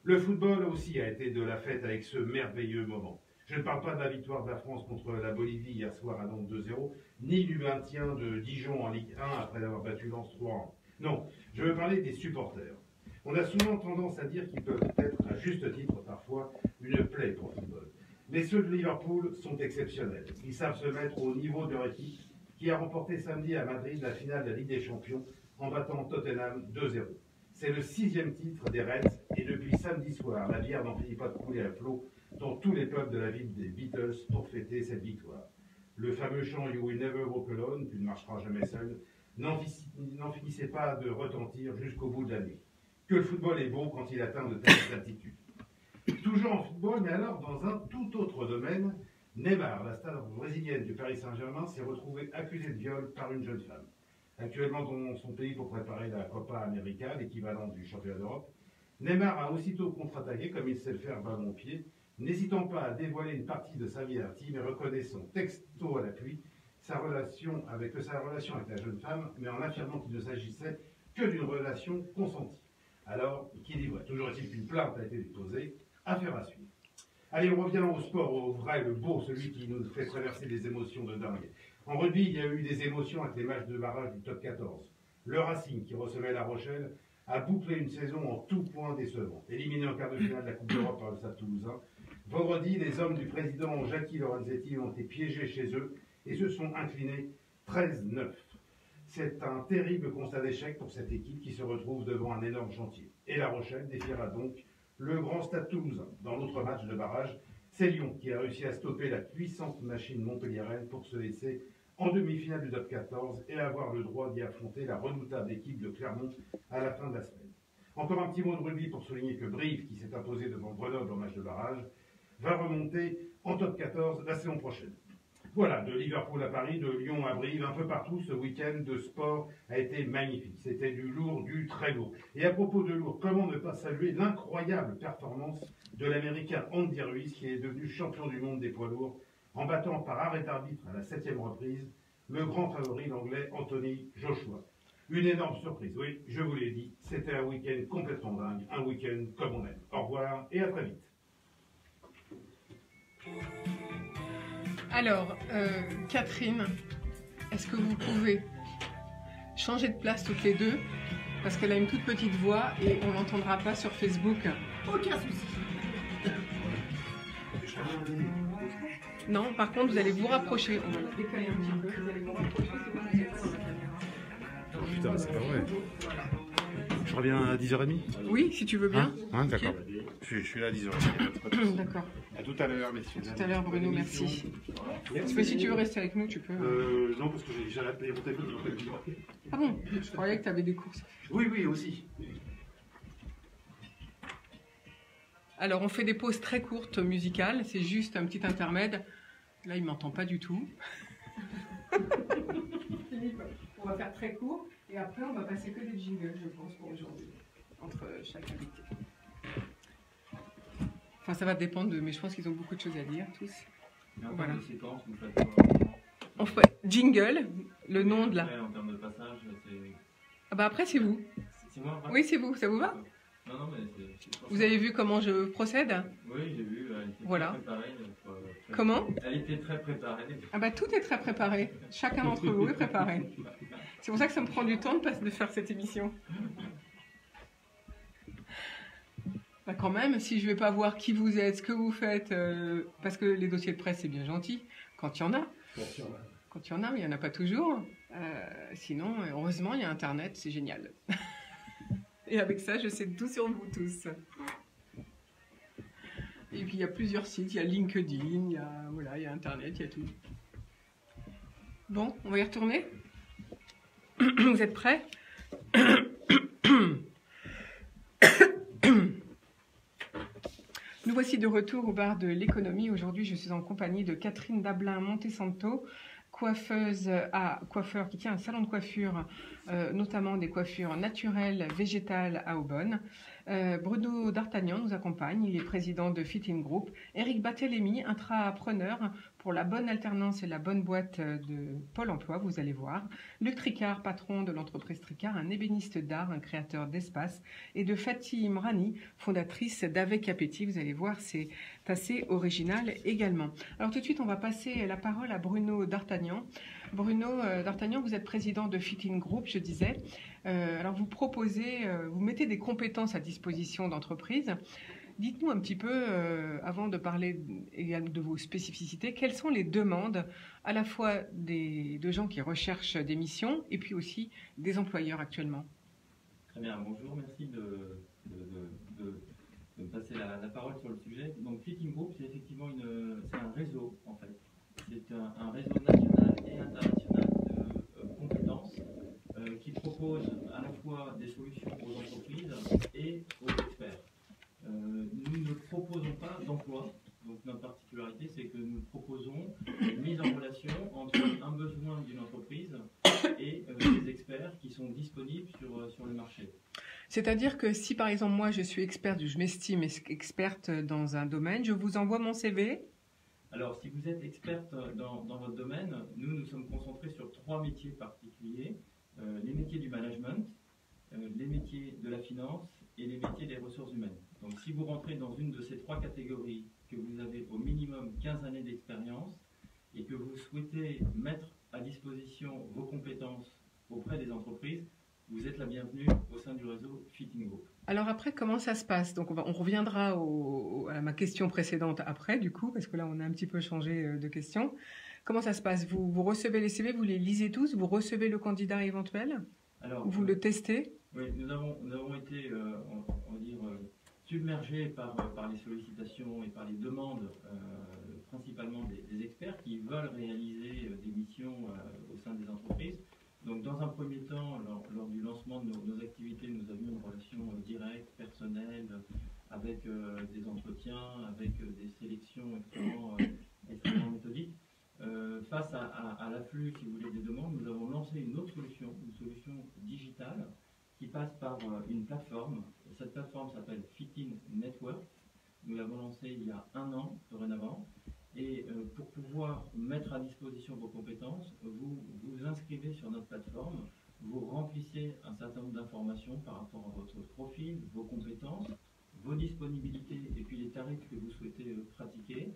Le football aussi a été de la fête avec ce merveilleux moment. Je ne parle pas de la victoire de la France contre la Bolivie hier soir à Nantes 2-0, ni du maintien de Dijon en Ligue 1 après avoir battu Lens 3-1. Non, je veux parler des supporters. On a souvent tendance à dire qu'ils peuvent être, à juste titre parfois, une plaie pour le football. Mais ceux de Liverpool sont exceptionnels. Ils savent se mettre au niveau de leur équipe, qui a remporté samedi à Madrid la finale de la Ligue des Champions en battant Tottenham 2-0. C'est le 6e titre des Reds et depuis samedi soir, la bière n'en finit pas de couler à flot dans tous les pubs de la ville des Beatles pour fêter cette victoire. Le fameux chant You Will Never Walk Alone, tu ne marcheras jamais seul, n'en finissait pas de retentir jusqu'au bout de la nuit. Que le football est beau quand il atteint de telles altitudes. Toujours en football, mais alors dans un tout autre domaine, Neymar, la star brésilienne du Paris Saint-Germain, s'est retrouvée accusée de viol par une jeune femme. Actuellement dans son pays pour préparer la Copa América, l'équivalent du championnat d'Europe, Neymar a aussitôt contre-attaqué, comme il sait le faire ballon au pied, n'hésitant pas à dévoiler une partie de sa vie intime et reconnaissant texto à l'appui sa relation avec la jeune femme, mais en affirmant qu'il ne s'agissait que d'une relation consentie. Alors, qui dit vrai? Toujours est-il qu'une plainte a été déposée, affaire à suivre. Allez, on revient au sport, au vrai, le beau, celui qui nous fait traverser des émotions de dingue. En rugby, il y a eu des émotions avec les matchs de barrage du top 14. Le Racing, qui recevait La Rochelle, a bouclé une saison en tout point décevant. Éliminé en quart de finale de la Coupe d'Europe par le Stade Toulousain, vendredi, les hommes du président Jackie Lorenzetti ont été piégés chez eux et se sont inclinés 13-9. C'est un terrible constat d'échec pour cette équipe qui se retrouve devant un énorme chantier. Et La Rochelle défiera donc le grand Stade Toulousain. Dans l'autre match de barrage, c'est Lyon qui a réussi à stopper la puissante machine montpelliéraine pour se laisser en demi-finale du top 14 et avoir le droit d'y affronter la redoutable équipe de Clermont à la fin de la semaine. Encore un petit mot de rugby pour souligner que Brive, qui s'est imposé devant Grenoble en match de barrage, va remonter en top 14 la saison prochaine. Voilà, de Liverpool à Paris, de Lyon à Brive, un peu partout, ce week-end de sport a été magnifique. C'était du lourd, du très lourd. Et à propos de lourd, comment ne pas saluer l'incroyable performance de l'Américain Andy Ruiz, qui est devenu champion du monde des poids lourds, en battant par arrêt d'arbitre à la 7e reprise le grand favori, l'anglais Anthony Joshua. Une énorme surprise, oui, je vous l'ai dit, c'était un week-end complètement dingue, un week-end comme on aime. Au revoir et à très vite. Alors, Catherine, est-ce que vous pouvez changer de place toutes les deux? Parce qu'elle a une toute petite voix et on l'entendra pas sur Facebook. Aucun souci. Non, par contre, vous allez vous rapprocher. On va la décaler un petit peu. Vous allez vous rapprocher. Putain, c'est pas vrai. Je reviens à 10h30. Oui, si tu veux bien. Hein, d'accord. Je suis là à 10h30. D'accord. À tout à l'heure, messieurs. Tout à l'heure, Bruno, merci. Si tu veux rester avec nous, tu peux. Non, parce que j'ai déjà appelé mon téléphone. Ah bon? Je croyais que tu avais des courses. Oui, oui, aussi. Alors, on fait des pauses très courtes musicales. C'est juste un petit intermède. Là, il ne m'entend pas du tout. On va faire très court. Et après, on va passer que des jingles, je pense, pour aujourd'hui. Entre chaque invité. Enfin, ça va dépendre de... Mais je pense qu'ils ont beaucoup de choses à dire, tous. Voilà. On fait jingle, le nom de la... En termes de passage, c'est... Ah bah après, c'est vous. C'est moi après? Oui, c'est vous. Ça vous va? Non, non, mais c'est... Vous avez vu comment je procède? Oui, j'ai vu. Elle était voilà. Très préparée. Comment? Elle était très préparée. Ah bah tout est très préparé. Chacun d'entre vous est préparé. C'est pour ça que ça me prend du temps de faire cette émission. Bah quand même, si je ne vais pas voir qui vous êtes, ce que vous faites, parce que les dossiers de presse, c'est bien gentil, quand il y en a. Quand il y en a, mais il n'y en a pas toujours. Sinon, heureusement, il y a Internet, c'est génial. Et avec ça, je sais tout sur vous tous. Et puis, il y a plusieurs sites, il y a LinkedIn, il y a Internet, il y a tout. Bon, on va y retourner. Vous êtes prêts? Nous voici de retour au bar de l'économie. Aujourd'hui, je suis en compagnie de Catherine Dablin-Montesanto, coiffeur qui tient un salon de coiffure, notamment des coiffures naturelles, végétales à Aubonne. Bruno D'Artagnan nous accompagne, il est président de Fitting Group. Eric Barthélémy, intrapreneur pour la bonne alternance et la bonne boîte de Pôle emploi, vous allez voir. Luc Tricard, patron de l'entreprise Tricard, un ébéniste d'art, un créateur d'espace. Et de Fatih Imrani, fondatrice d'Avec Appétit, vous allez voir, c'est assez original également. Alors tout de suite, on va passer la parole à Bruno D'Artagnan. Bruno D'Artagnan, vous êtes président de Fitting Group, je disais. Alors vous proposez, vous mettez des compétences à disposition d'entreprises. Dites-nous un petit peu, avant de parler de vos spécificités, quelles sont les demandes à la fois de gens qui recherchent des missions et puis aussi des employeurs actuellement? Très bien, bonjour, merci de me passer la parole sur le sujet. Donc Fitting Group, c'est effectivement c'est un réseau en fait. C'est un réseau national et international de compétences qui propose à la fois des solutions aux entreprises et aux experts. Nous ne proposons pas d'emploi, donc notre particularité c'est que nous proposons une mise en relation entre un besoin d'une entreprise et des experts qui sont disponibles sur le marché. C'est-à-dire que si par exemple moi je suis experte, je m'estime experte dans un domaine, je vous envoie mon CV. Alors, si vous êtes experte dans votre domaine, nous sommes concentrés sur 3 métiers particuliers. Les métiers du management, les métiers de la finance et les métiers des ressources humaines. Donc, si vous rentrez dans une de ces 3 catégories, que vous avez au minimum 15 années d'expérience et que vous souhaitez mettre à disposition vos compétences auprès des entreprises, vous êtes la bienvenue au sein du réseau Fitting Group. Alors après, comment ça se passe? Donc on reviendra à ma question précédente après, du coup, parce que là on a un petit peu changé de question. Comment ça se passe? Vous recevez les CV, vous les lisez tous, vous recevez le candidat éventuel? Alors, vous le testez? Oui, nous avons été, on va dire, submergés par les sollicitations et par les demandes, principalement des experts qui veulent réaliser des missions au sein des entreprises. Donc, dans un premier temps, lors du lancement de nos activités, nous avions une relation directe, personnelle, avec des entretiens, avec des sélections extrêmement méthodiques. Face à l'afflux, si vous voulez, des demandes, nous avons lancé une autre solution, une solution digitale qui passe par une plateforme. Cette plateforme s'appelle Fitting Network. Nous l'avons lancée il y a 1 an, dorénavant. Et pour pouvoir mettre à disposition vos compétences, vous vous inscrivez sur notre plateforme, vous remplissez un certain nombre d'informations par rapport à votre profil, vos compétences, vos disponibilités et puis les tarifs que vous souhaitez pratiquer.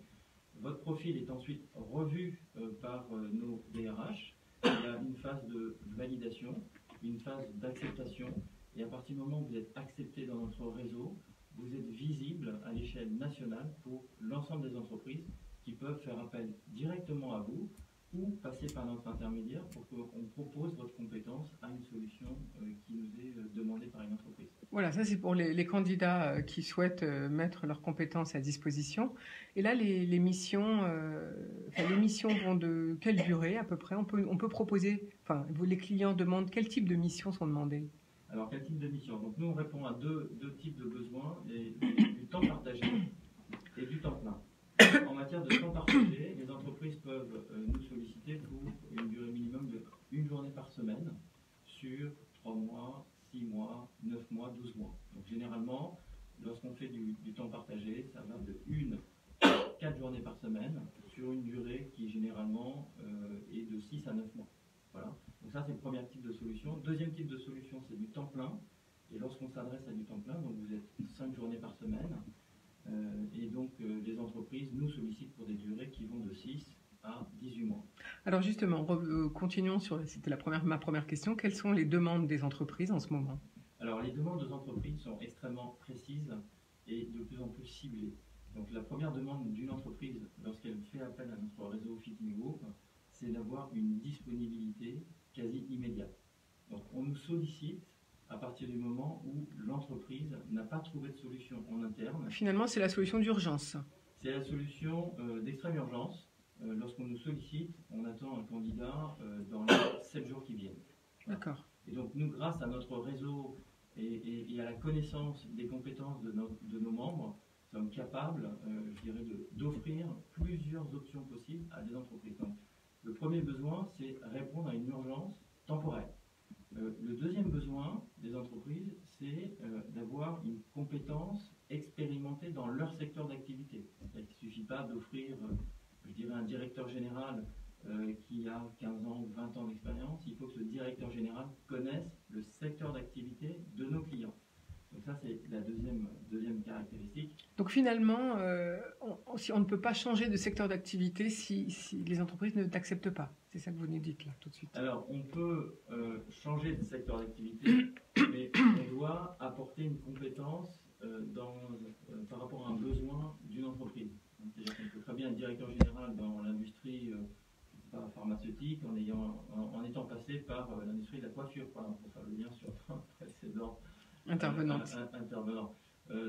Votre profil est ensuite revu par nos DRH. Il y a une phase de validation, une phase d'acceptation. Et à partir du moment où vous êtes accepté dans notre réseau, vous êtes visible à l'échelle nationale pour l'ensemble des entreprises qui peuvent faire appel directement à vous ou passer par notre intermédiaire pour qu'on propose votre compétence à une solution qui nous est demandée par une entreprise. Voilà, ça c'est pour les candidats qui souhaitent mettre leurs compétences à disposition. Et là, les missions vont de quelle durée à peu près? On peut proposer, les clients demandent quel type de missions sont demandées? Alors, quel type de mission? Donc, nous, on répond à deux types de besoins, du temps partagé et du temps plein. En matière de temps partagé, les entreprises peuvent nous solliciter pour une durée minimum de 1 journée par semaine sur 3 mois, 6 mois, 9 mois, 12 mois. Donc généralement, lorsqu'on fait du temps partagé, ça va de 1 à 4 journées par semaine sur une durée qui généralement est de 6 à 9 mois. Voilà. Donc ça, c'est le premier type de solution. Deuxième type de solution, c'est du temps plein. Et lorsqu'on s'adresse à du temps plein, donc vous êtes 5 journées par semaine, et donc les entreprises nous sollicitent pour des durées qui vont de 6 à 18 mois. Alors justement, continuons c'était ma première question. Quelles sont les demandes des entreprises en ce moment? Alors les demandes des entreprises sont extrêmement précises et de plus en plus ciblées. Donc la première demande d'une entreprise, lorsqu'elle fait appel à notre réseau Fitting Group, c'est d'avoir une disponibilité quasi immédiate. Donc on nous sollicite à partir du moment où l'entreprise n'a pas trouvé de solution en interne. Finalement, c'est la solution d'urgence. C'est la solution d'extrême urgence. Lorsqu'on nous sollicite, on attend un candidat dans les 7 jours qui viennent. Voilà. D'accord. Et donc nous, grâce à notre réseau et à la connaissance des compétences de nos membres, sommes capables, je dirais, d'offrir plusieurs options possibles à des entreprises. Donc, le premier besoin, c'est répondre à une urgence temporaire. Le deuxième besoin des entreprises, c'est d'avoir une compétence expérimentée dans leur secteur d'activité. Il ne suffit pas d'offrir, je dirais, un directeur général qui a 15 ans ou 20 ans d'expérience. Il faut que ce directeur général connaisse le secteur d'activité de nos clients. Donc ça, c'est la deuxième caractéristique. Donc finalement, on ne peut pas changer de secteur d'activité si les entreprises ne t'acceptent pas. C'est ça que vous nous dites là, tout de suite. Alors, on peut changer de secteur d'activité, mais on doit apporter une compétence par rapport à un besoin d'une entreprise. C'est-à-dire qu'on peut très bien être directeur général dans l'industrie pharmaceutique en étant passé par l'industrie de la coiffure, par exemple, pour faire le lien sur un précédent intervenant.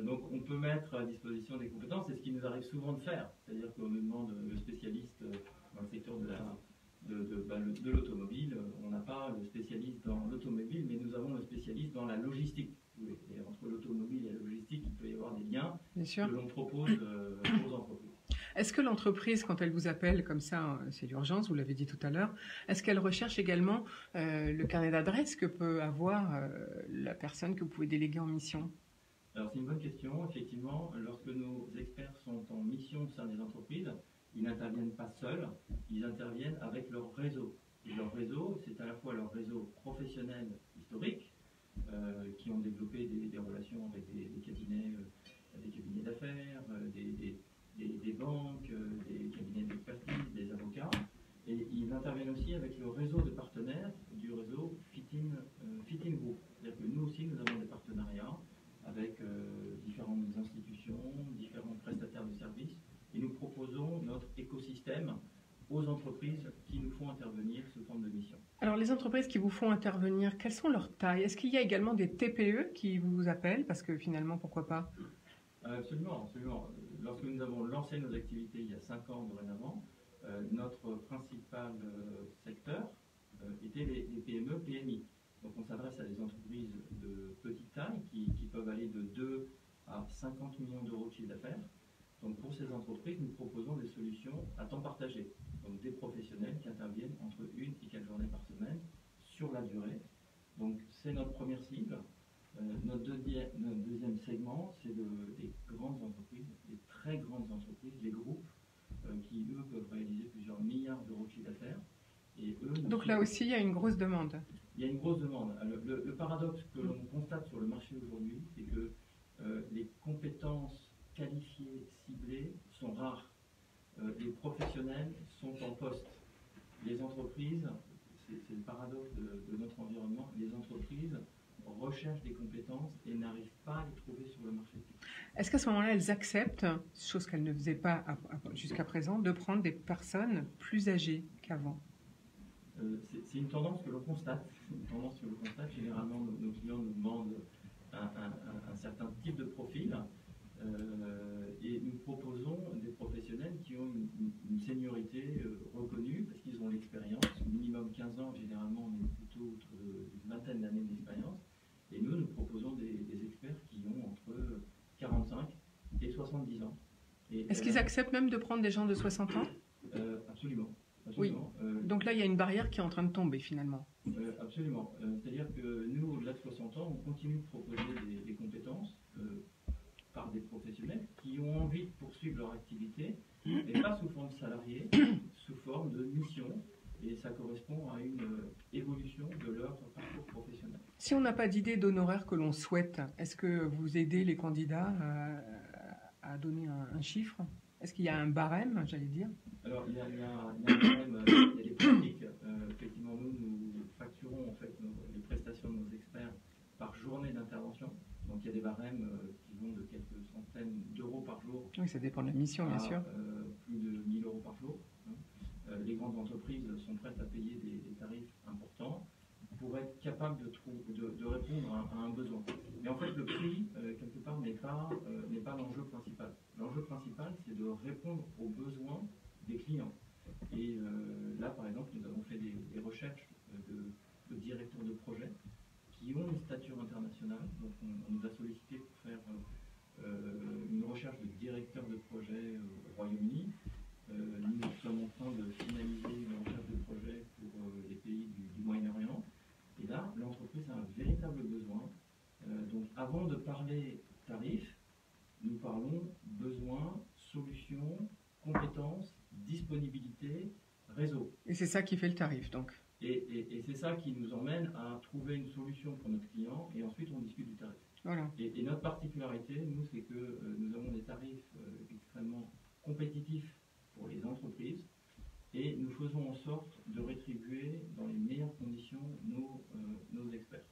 Donc on peut mettre à disposition des compétences, c'est ce qui nous arrive souvent de faire. C'est-à-dire qu'on nous demande le spécialiste dans le secteur de l'automobile. On n'a pas le spécialiste dans l'automobile, mais nous avons le spécialiste dans la logistique. Et entre l'automobile et la logistique, il peut y avoir des liens que l'on propose aux entreprises. Est-ce que l'entreprise, quand elle vous appelle comme ça, c'est l'urgence, vous l'avez dit tout à l'heure, est-ce qu'elle recherche également le carnet d'adresse que peut avoir la personne que vous pouvez déléguer en mission? Alors c'est une bonne question. Effectivement, lorsque nos experts sont en mission au sein des entreprises, ils n'interviennent pas seuls, ils interviennent avec leur réseau. Et leur réseau, c'est à la fois leur réseau professionnel historique, qui ont développé des relations avec des cabinets d'affaires, des banques, des cabinets d'expertise, des avocats. Et ils interviennent aussi avec le réseau de partenaires du réseau Fit-in Group. C'est-à-dire que nous aussi, nous avons des partenariats avec différentes institutions, différents prestataires de services, et nous proposons notre écosystème aux entreprises qui nous font intervenir sous forme de mission. Alors les entreprises qui vous font intervenir, quelles sont leurs tailles? Est-ce qu'il y a également des TPE qui vous appellent? Parce que finalement, pourquoi pas? Absolument, absolument. Lorsque nous avons lancé nos activités il y a 5 ans dorénavant, notre principal secteur était les PME, PMI. Donc on s'adresse à des entreprises de petite taille qui peuvent aller de 2 à 50 millions d'euros de chiffre d'affaires. Donc pour ces entreprises, nous proposons des solutions à temps partagé. Donc des professionnels qui interviennent entre 1 et 4 journées par semaine sur la durée. Donc c'est notre première cible. Notre deuxième segment, c'est des grandes entreprises, des très grandes entreprises, les groupes qui, eux, peuvent réaliser plusieurs milliards d'euros de chiffre d'affaires. Donc là aussi, il y a une grosse demande. Il y a une grosse demande. Le paradoxe que l'on constate sur le marché aujourd'hui, c'est que les compétences qualifiées, ciblées, sont rares. Les professionnels sont en poste. Les entreprises, c'est le paradoxe de notre environnement, les entreprises recherchent des compétences et n'arrivent pas à les trouver sur le marché. Est-ce qu'à ce moment-là, elles acceptent, chose qu'elles ne faisaient pas jusqu'à présent, de prendre des personnes plus âgées qu'avant? C'est une tendance que l'on constate. Généralement, nos clients nous demandent un certain type de profil et nous proposons des professionnels qui ont une seniorité reconnue parce qu'ils ont l'expérience, minimum 15 ans, généralement on est plutôt autour d'une vingtaine d'années d'expérience. Et nous proposons des experts qui ont entre 45 et 70 ans. Est-ce qu'ils acceptent même de prendre des gens de 60 ans? Absolument. Oui. Donc là, il y a une barrière qui est en train de tomber finalement. Absolument. C'est-à-dire que nous, au-delà de 60 ans, on continue de proposer des compétences par des professionnels qui ont envie de poursuivre leur activité, mais pas sous forme salariée, sous forme de mission. Et ça correspond à une évolution de leur parcours professionnel. Si on n'a pas d'idée d'honoraire que l'on souhaite, est-ce que vous aidez les candidats à donner un chiffre? Est-ce qu'il y a un barème, j'allais dire? Alors, il y a un barème, il y a des pratiques. Effectivement, nous facturons en fait les prestations de nos experts par journée d'intervention. Donc, il y a des barèmes qui vont de quelques centaines d'euros par jour. Oui, ça dépend de la mission, bien sûr. Plus de 1000 euros par jour. Les grandes entreprises sont prêtes à payer des tarifs importants pour être capables de répondre à un besoin. Mais en fait, le prix, quelque part, n'est pas l'enjeu principal. L'enjeu principal, c'est de répondre aux besoins des clients. Et là, par exemple, nous avons fait des recherches de directeurs de projet qui ont une stature internationale. Donc, on nous a sollicité pour faire une recherche de directeur de projet au Royaume-Uni. Nous sommes en train de finaliser une recherche de projet pour les pays du Moyen-Orient. Et là, l'entreprise a un véritable besoin. Donc, avant de parler tarifs, nous parlons besoin, solutions, compétences, disponibilité, réseau. Et c'est ça qui fait le tarif, donc. Et c'est ça qui nous emmène à trouver une solution pour notre client et ensuite on discute du tarif. Voilà. Et notre particularité, nous, c'est que nous avons des tarifs extrêmement compétitifs pour les entreprises et nous faisons en sorte de rétribuer dans les meilleures conditions nos experts.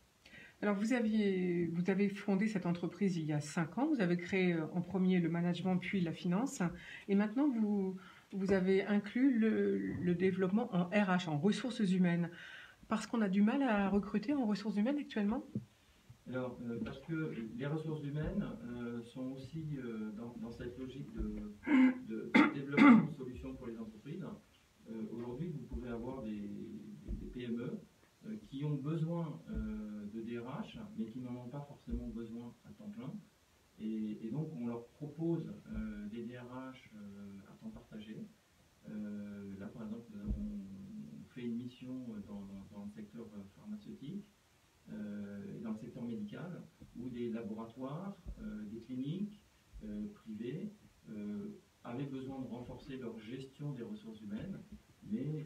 Alors vous avez fondé cette entreprise il y a 5 ans, vous avez créé en premier le management puis la finance et maintenant vous avez inclus le développement en RH, en ressources humaines, parce qu'on a du mal à recruter en ressources humaines actuellement? Alors, parce que les ressources humaines sont aussi dans cette logique de développement de solutions pour les entreprises. Aujourd'hui, vous pouvez avoir des PME qui ont besoin de DRH, mais qui n'en ont pas forcément besoin à temps plein. Et donc, on leur propose des DRH à temps partagé. Là, par exemple, nous avons fait une mission dans le secteur pharmaceutique, dans le secteur médical, où des laboratoires, des cliniques privées avaient besoin de renforcer leur gestion des ressources humaines, mais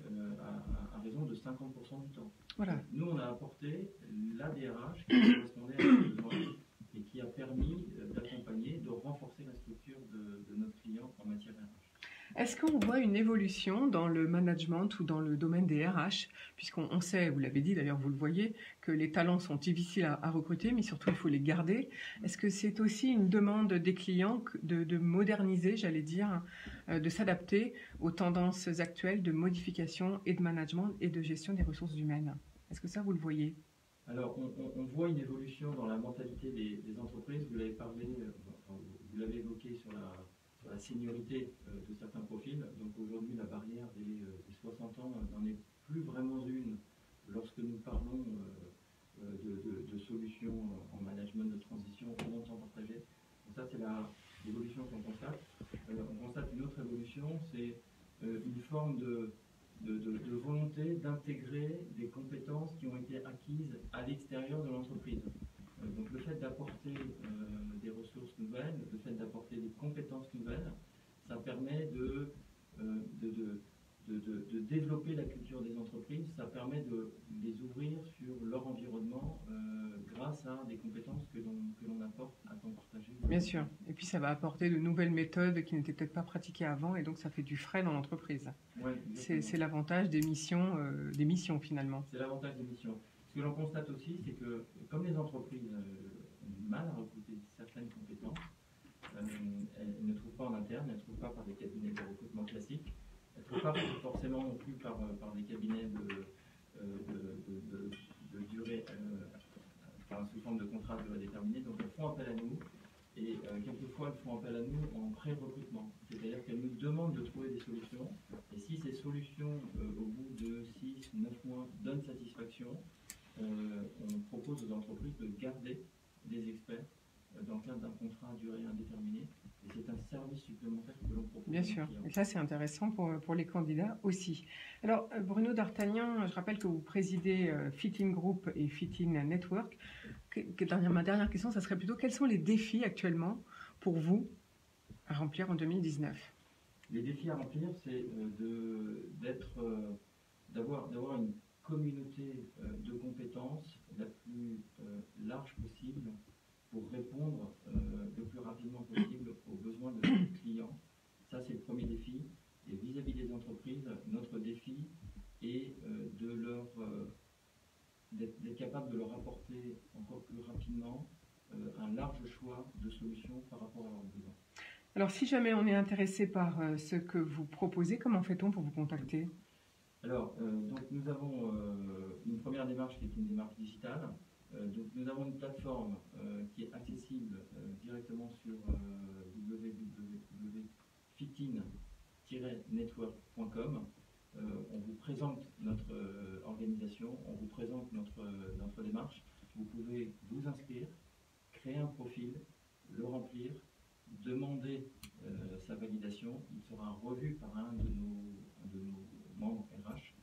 à raison de 50% du temps. Voilà. Nous, on a apporté la DRH qui correspondait à nos besoins et qui a permis d'accompagner, de renforcer la structure de notre client en matière RH. Est-ce qu'on voit une évolution dans le management ou dans le domaine des RH, puisqu'on sait, vous l'avez dit d'ailleurs, vous le voyez, que les talents sont difficiles à recruter, mais surtout il faut les garder. Est-ce que c'est aussi une demande des clients de moderniser, j'allais dire, de s'adapter aux tendances actuelles de modification et de management et de gestion des ressources humaines? Est-ce que ça, vous le voyez? Alors, on voit une évolution dans la mentalité des entreprises. Vous l'avez parlé, vous l'avez évoqué sur la seniorité de certains profils. Donc aujourd'hui, la barrière des 60 ans n'en est plus vraiment une lorsque nous parlons de solutions en management de transition ou en temps partagé. Donc ça, c'est l'évolution qu'on constate. On constate une autre évolution, c'est une forme de volonté d'intégrer des compétences qui ont été acquises à l'extérieur de l'entreprise. Donc le fait d'apporter des ressources nouvelles, le fait d'apporter des compétences nouvelles, ça permet de développer la culture des entreprises, ça permet de les ouvrir sur leur environnement grâce à des compétences que l'on apporte à temps partagé. Bien sûr. Et puis ça va apporter de nouvelles méthodes qui n'étaient peut-être pas pratiquées avant et donc ça fait du frais dans l'entreprise. Ouais, c'est l'avantage des missions finalement. C'est l'avantage des missions. Ce que l'on constate aussi, c'est que comme les entreprises ont du mal à recruter certaines compétences, elles ne trouvent pas en interne, elles ne trouvent pas par des cabinets de recrutement classiques, elles ne trouvent pas forcément non plus par des cabinets de durée, sous forme de contrat de durée déterminée. Donc elles font appel à nous et quelquefois elles font appel à nous en pré-recrutement. C'est-à-dire qu'elles nous demandent de trouver des solutions et si ces solutions, au bout de 6, 9 mois, donnent satisfaction, on propose aux entreprises de garder des experts dans le cadre d'un contrat à durée indéterminée. Et c'est un service supplémentaire que l'on propose. Bien sûr. Et ça, c'est intéressant pour les candidats aussi. Alors, Bruno D'Artagnan, je rappelle que vous présidez Fitting Group et Fitting Network. Ma dernière question, ça serait plutôt quels sont les défis actuellement pour vous à remplir en 2019? Les défis à remplir, c'est d'avoir une communauté de compétences la plus large possible pour répondre le plus rapidement possible aux besoins de nos clients. Ça, c'est le premier défi. Et vis-à-vis des entreprises, notre défi est d'être capable de leur apporter encore plus rapidement un large choix de solutions par rapport à leurs besoins. Alors, si jamais on est intéressé par ce que vous proposez, comment fait-on pour vous contacter? Alors, donc nous avons une première démarche qui est une démarche digitale. Donc nous avons une plateforme qui est accessible directement sur www.fitin-network.com. On vous présente notre organisation, on vous présente notre démarche. Vous pouvez vous inscrire, créer un profil, le remplir, demander sa validation. Il sera revu par un de nos membres RH.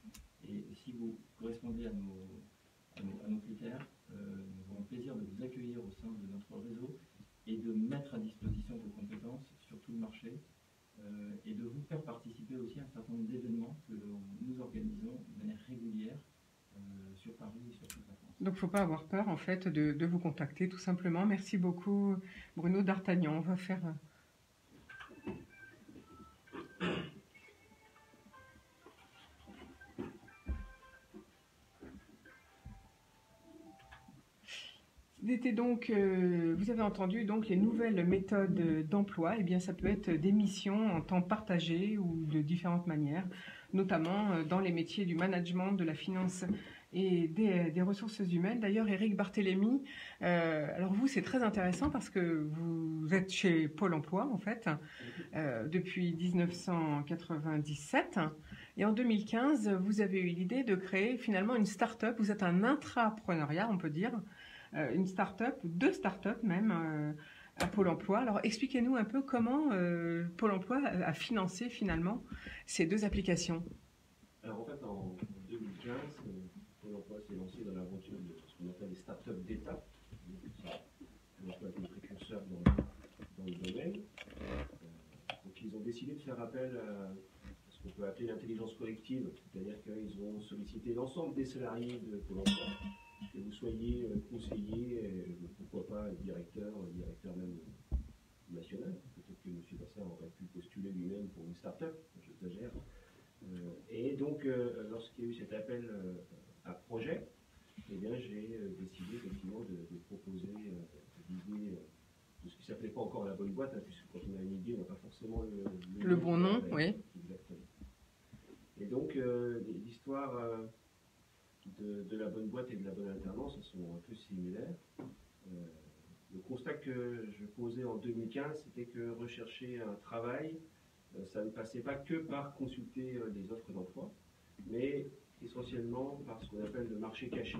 Et si vous correspondez à nos critères, nous aurons plaisir de vous accueillir au sein de notre réseau et de mettre à disposition vos compétences sur tout le marché et de vous faire participer aussi à un certain nombre d'événements que nous organisons de manière régulière sur Paris et sur toute la France. Donc il ne faut pas avoir peur en fait de vous contacter tout simplement. Merci beaucoup Bruno D'Artagnan. On va faire... Donc, vous avez entendu donc les nouvelles méthodes d'emploi. Eh bien, ça peut être des missions en temps partagé ou de différentes manières, notamment dans les métiers du management, de la finance et des ressources humaines. D'ailleurs, Éric Barthélémy, alors vous, c'est très intéressant parce que vous êtes chez Pôle emploi, en fait, depuis 1997. Et en 2015, vous avez eu l'idée de créer finalement une start-up. Vous êtes un intrapreneuriat, on peut dire. Une start-up, deux start-up même, à Pôle emploi. Alors expliquez-nous un peu comment Pôle emploi a financé finalement ces deux applications. Alors en fait, en 2015, Pôle emploi s'est lancé dans l'aventure de ce qu'on appelle les startups d'État. Pôle emploi est un précurseur dans le domaine. Donc ils ont décidé de faire appel à ce qu'on peut appeler l'intelligence collective, c'est-à-dire qu'ils ont sollicité l'ensemble des salariés de Pôle emploi, que vous soyez conseiller, pourquoi pas directeur même national. Peut-être que M. Bassard aurait pu postuler lui-même pour une start-up, j'exagère. Et donc, lorsqu'il y a eu cet appel à projet, eh bien, j'ai décidé effectivement de proposer l'idée de ce qui ne s'appelait pas encore la bonne boîte, hein, puisque quand on a une idée, on n'a pas forcément le bon nom, oui. Exactement. Et donc, l'histoire de la bonne boîte et de la bonne alternance, elles sont un peu similaires. Le constat que je posais en 2015, c'était que rechercher un travail, ça ne passait pas que par consulter des offres d'emploi, mais essentiellement par ce qu'on appelle le marché caché,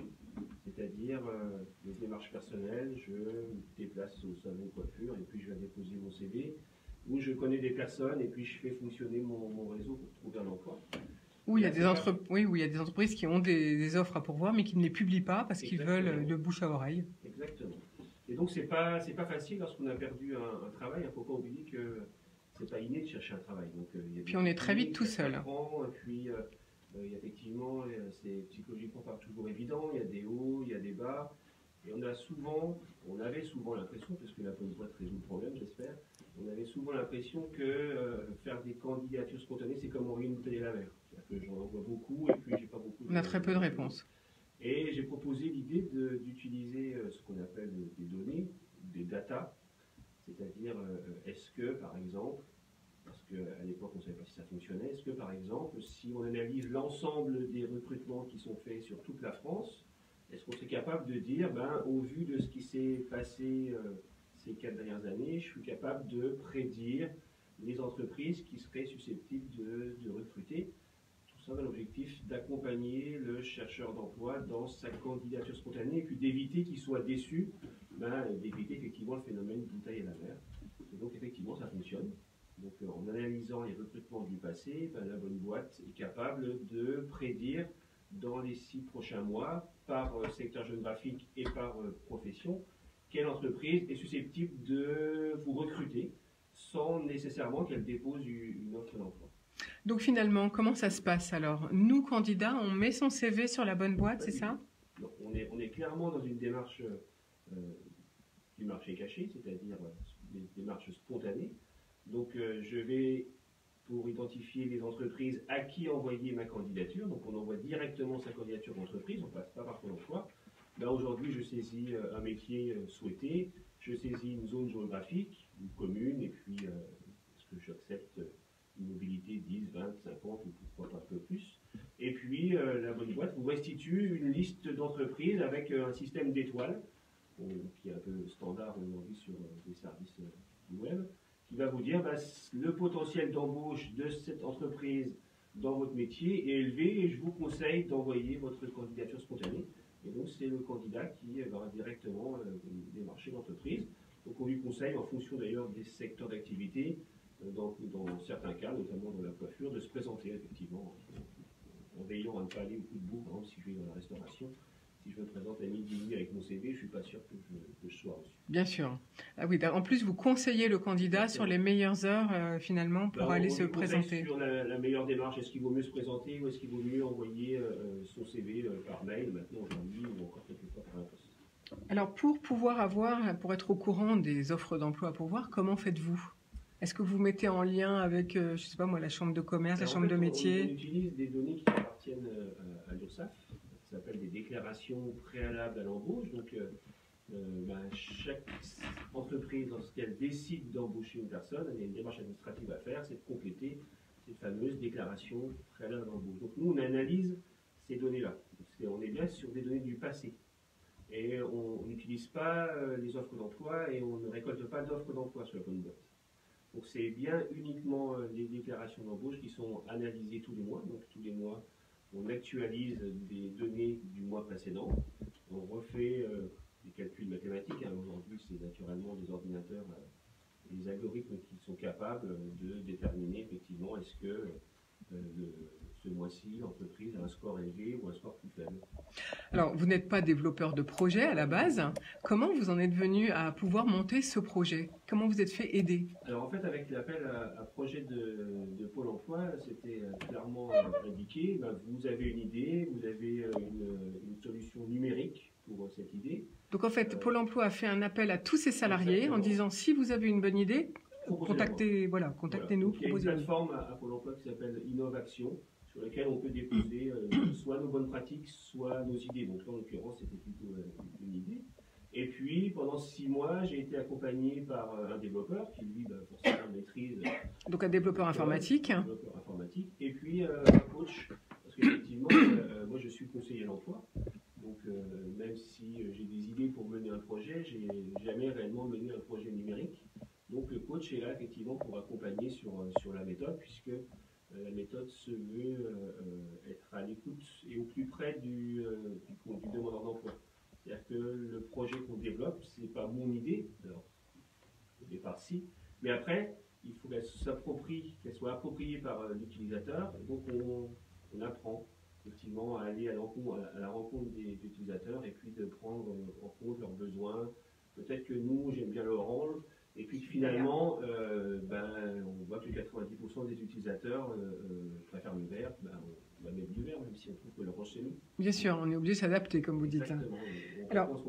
c'est-à-dire les démarches personnelles. Je me déplace au salon de coiffure et puis je vais déposer mon CV, où je connais des personnes et puis je fais fonctionner mon réseau pour trouver un emploi. Où il y a des entreprises qui ont des offres à pourvoir, mais qui ne les publient pas parce qu'ils veulent de bouche à oreille. Exactement. Et donc, c'est pas facile lorsqu'on a perdu un travail. Il ne faut pas oublier que c'est pas inné de chercher un travail. Donc, puis on est très vite tout seul. Et puis, effectivement, c'est psychologiquement pas toujours évident. Il y a des hauts, il y a des bas. Et on avait souvent l'impression, parce que la bonne boîte résout le problème, j'espère, on avait souvent l'impression que faire des candidatures spontanées, c'est comme envoyer une bouteille à la mer. C'est-à-dire que j'en envoie beaucoup et puis j'ai pas beaucoup de... On a très peu de réponses. Et j'ai proposé l'idée d'utiliser ce qu'on appelle des données, des data, c'est-à-dire est-ce que, par exemple, parce qu'à l'époque on ne savait pas si ça fonctionnait, est-ce que, par exemple, si on analyse l'ensemble des recrutements qui sont faits sur toute la France, est-ce qu'on serait capable de dire, au vu de ce qui s'est passé ces 4 dernières années, je suis capable de prédire les entreprises qui seraient susceptibles de recruter, tout ça dans l'objectif d'accompagner le chercheur d'emploi dans sa candidature spontanée et puis d'éviter qu'il soit déçu, d'éviter effectivement le phénomène bouteille à la mer. Et donc effectivement ça fonctionne. Donc en analysant les recrutements du passé, la bonne boîte est capable de prédire dans les 6 prochains mois, par secteur géographique et par profession, quelle entreprise est susceptible de vous recruter sans nécessairement qu'elle dépose une offre d'emploi. Donc finalement, comment ça se passe alors? Nous, candidats, on met son CV sur la bonne boîte, c'est ça? Non, on est clairement dans une démarche du marché caché, c'est-à-dire des démarches spontanées. Donc je vais, pour identifier les entreprises à qui envoyer ma candidature, donc on envoie directement sa candidature d'entreprise, on ne passe pas par Pôle emploi. Là aujourd'hui je saisis un métier souhaité, je saisis une zone géographique, une commune, et puis est-ce que j'accepte une mobilité 10, 20, 50 ou pourquoi pas un peu plus. Et puis la bonne boîte vous restitue une liste d'entreprises avec un système d'étoiles, qui est un peu standard aujourd'hui sur des services du web, qui va vous dire le potentiel d'embauche de cette entreprise dans votre métier est élevé et je vous conseille d'envoyer votre candidature spontanée. Et donc c'est le candidat qui va directement démarcher l'entreprise. Donc on lui conseille, en fonction d'ailleurs des secteurs d'activité, dans certains cas, notamment dans la coiffure, de se présenter effectivement en veillant à ne pas aller au coup de bout. Par exemple, si je vais dans la restauration, si je me présente à midi et demi avec mon CV, je ne suis pas sûr que je sois reçu. Bien sûr. Ah oui, en plus, vous conseillez le candidat sur les meilleures heures, finalement, pour aller se présenter. Sur la meilleure démarche, est-ce qu'il vaut mieux se présenter ou est-ce qu'il vaut mieux envoyer son CV par mail, maintenant, aujourd'hui, ou encore quelquefois par la poste. Alors, pour être au courant des offres d'emploi à pourvoir, comment faites-vous? Est-ce que vous mettez en lien avec, je ne sais pas moi, la chambre de commerce, la chambre de métier? On utilise des données qui appartiennent à l'URSSAF. Ça s'appelle des déclarations préalables à l'embauche. Donc, chaque entreprise, lorsqu'elle décide d'embaucher une personne, il y a une démarche administrative à faire, c'est de compléter ces fameuses déclarations préalables à l'embauche. Donc, nous, on analyse ces données-là. On est bien sur des données du passé. Et on n'utilise pas les offres d'emploi et on ne récolte pas d'offres d'emploi sur la bonne boîte. Donc, c'est bien uniquement les déclarations d'embauche qui sont analysées tous les mois. Donc, tous les mois, on actualise des données du mois précédent, on refait des calculs mathématiques. Hein. Aujourd'hui, c'est naturellement des ordinateurs et des algorithmes qui sont capables de déterminer effectivement est-ce que ce mois-ci, l'entreprise a un score élevé ou un score plus faible. Alors, vous n'êtes pas développeur de projet à la base. Comment vous en êtes venu à pouvoir monter ce projet? Comment vous êtes fait aider? Alors en fait, avec l'appel à projet de Pôle emploi, c'était clairement indiqué, ben, vous avez une idée, vous avez une solution numérique pour cette idée. Donc en fait, Pôle emploi a fait un appel à tous ses salariés Exactement. en disant si vous avez une bonne idée, contactez-nous, Voilà. Donc, il y a une proposez-nous. plateforme à Pôle emploi qui s'appelle Innovation, sur laquelle on peut déposer soit nos bonnes pratiques, soit nos idées. Donc là, en l'occurrence, c'était plutôt une idée. Et puis, pendant 6 mois, j'ai été accompagné par un développeur qui, lui, forcément maîtrise. Donc un développeur informatique. Un développeur informatique. Et puis, un coach. Parce qu'effectivement, moi, je suis conseiller à l'emploi. Donc, même si j'ai des idées pour mener un projet, j'ai jamais réellement mené un projet numérique. Donc, le coach est là, effectivement, pour accompagner sur la méthode, puisque la méthode se veut être à l'écoute et au plus près du demandeur d'emploi. C'est-à-dire que le projet qu'on développe, ce n'est pas mon idée, alors au départ si, mais après, il faut qu'elle soit appropriée par l'utilisateur, et donc on apprend effectivement à aller à la rencontre des utilisateurs et puis de prendre en compte leurs besoins. Peut-être que nous, j'aime bien l'orange, et puis finalement, on voit que 90% des utilisateurs préfèrent le vert, on va mettre du vert, même si on trouve que l'orange c'est nous. Bien sûr, on est obligé de s'adapter, comme vous dites. Exactement. Alors,